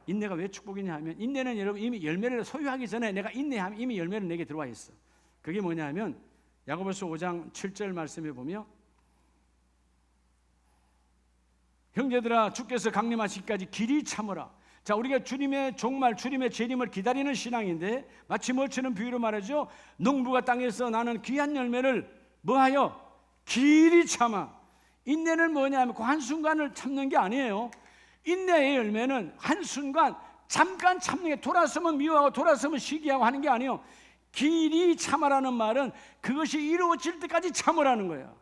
인내가 왜 축복이냐 하면 인내는 여러분 이미 열매를 소유하기 전에 내가 인내하면 이미 열매는 내게 들어와 있어. 그게 뭐냐 하면 야고보서 5장 7절 말씀에 보면 형제들아 주께서 강림하시기까지 길이 참으라. 자 우리가 주님의 종말 주님의 재림을 기다리는 신앙인데 마치 뭐처럼 비유로 말하죠. 농부가 땅에서 나는 귀한 열매를 뭐하여 길이 참아. 인내는 뭐냐 하면 그 한순간을 참는 게 아니에요. 인내의 열매는 한순간 잠깐 참는 게 돌아서면 미워하고 돌아서면 시기하고 하는 게 아니에요. 길이 참아라는 말은 그것이 이루어질 때까지 참으라는 거야.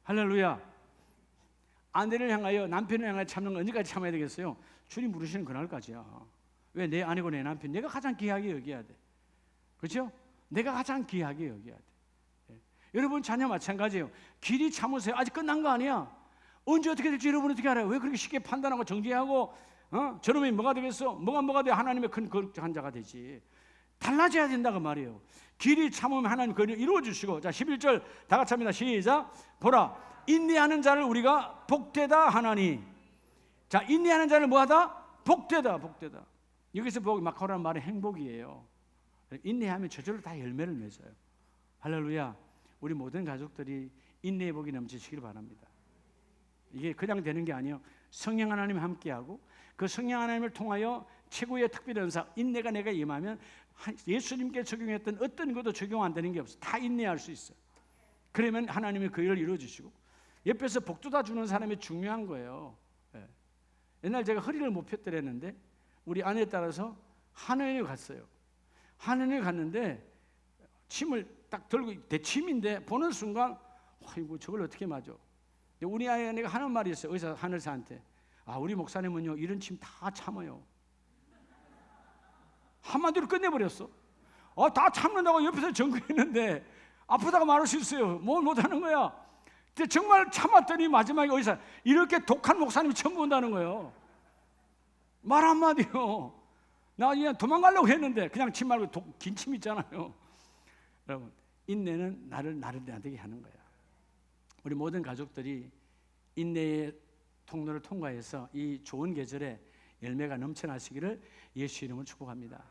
할렐루야. 아내를 향하여 남편을 향하여 참는 건 언제까지 참아야 되겠어요? 주님 부르시는 그날까지야. 왜? 내 아내고 내 남편 내가 가장 귀하게 여겨야 돼. 그렇죠? 내가 가장 귀하게 여겨야 돼. 여러분 자녀 마찬가지예요. 길이 참으세요. 아직 끝난 거 아니야. 언제 어떻게 될지 여러분 어떻게 알아요? 왜 그렇게 쉽게 판단하고 정죄하고 저놈이 뭐가 되겠어? 뭐가 돼? 하나님의 큰 거룩한 자가 되지. 달라져야 된다고 말이에요. 길이 참으면 하나님 그를 이루어 주시고. 자 11절 다 같이 합니다. 시작. 보라 인내하는 자를 우리가 복되다 하나니. 자 인내하는 자를 뭐하다? 복되다. 여기서 복 마카오라는 말은 행복이에요. 인내하면 저절로 다 열매를 맺어요. 할렐루야. 우리 모든 가족들이 인내의 복이 넘치시길 바랍니다. 이게 그냥 되는 게 아니에요. 성령 하나님 함께하고 그 성령 하나님을 통하여 최고의 특별 은사 인내가 내가 임하면 예수님께 적용했던 어떤 것도 적용 안 되는 게 없어. 다 인내할 수 있어. 그러면 하나님이 그 일을 이루어 주시고 옆에서 복돋아 주는 사람이 중요한 거예요. 옛날 제가 허리를 못 폈더랬는데 우리 아내에 따라서 한의원에 갔어요. 한의원에 갔는데 침을 딱 들고 대침인데 보는 순간 아이고 저걸 어떻게 맞아. 우리 아내가 하는 말이 있어요. 의사 한의사한테 우리 목사님은요 이런 침 다 참아요. 한마디로 끝내버렸어. 다 참는다고 옆에서 전구했는데 아프다고 말할 수 있어요. 뭘 못하는 거야. 근데 정말 참았더니 마지막에 의사 이렇게 독한 목사님이 처음 본다는 거예요. 말 한마디요. 나 그냥 도망가려고 했는데 그냥 침 말고 긴 침 있잖아요. 여러분 인내는 나를 나되게 하는 거야. 우리 모든 가족들이 인내의 통로를 통과해서 이 좋은 계절에 열매가 넘쳐나시기를 예수 이름으로 축복합니다.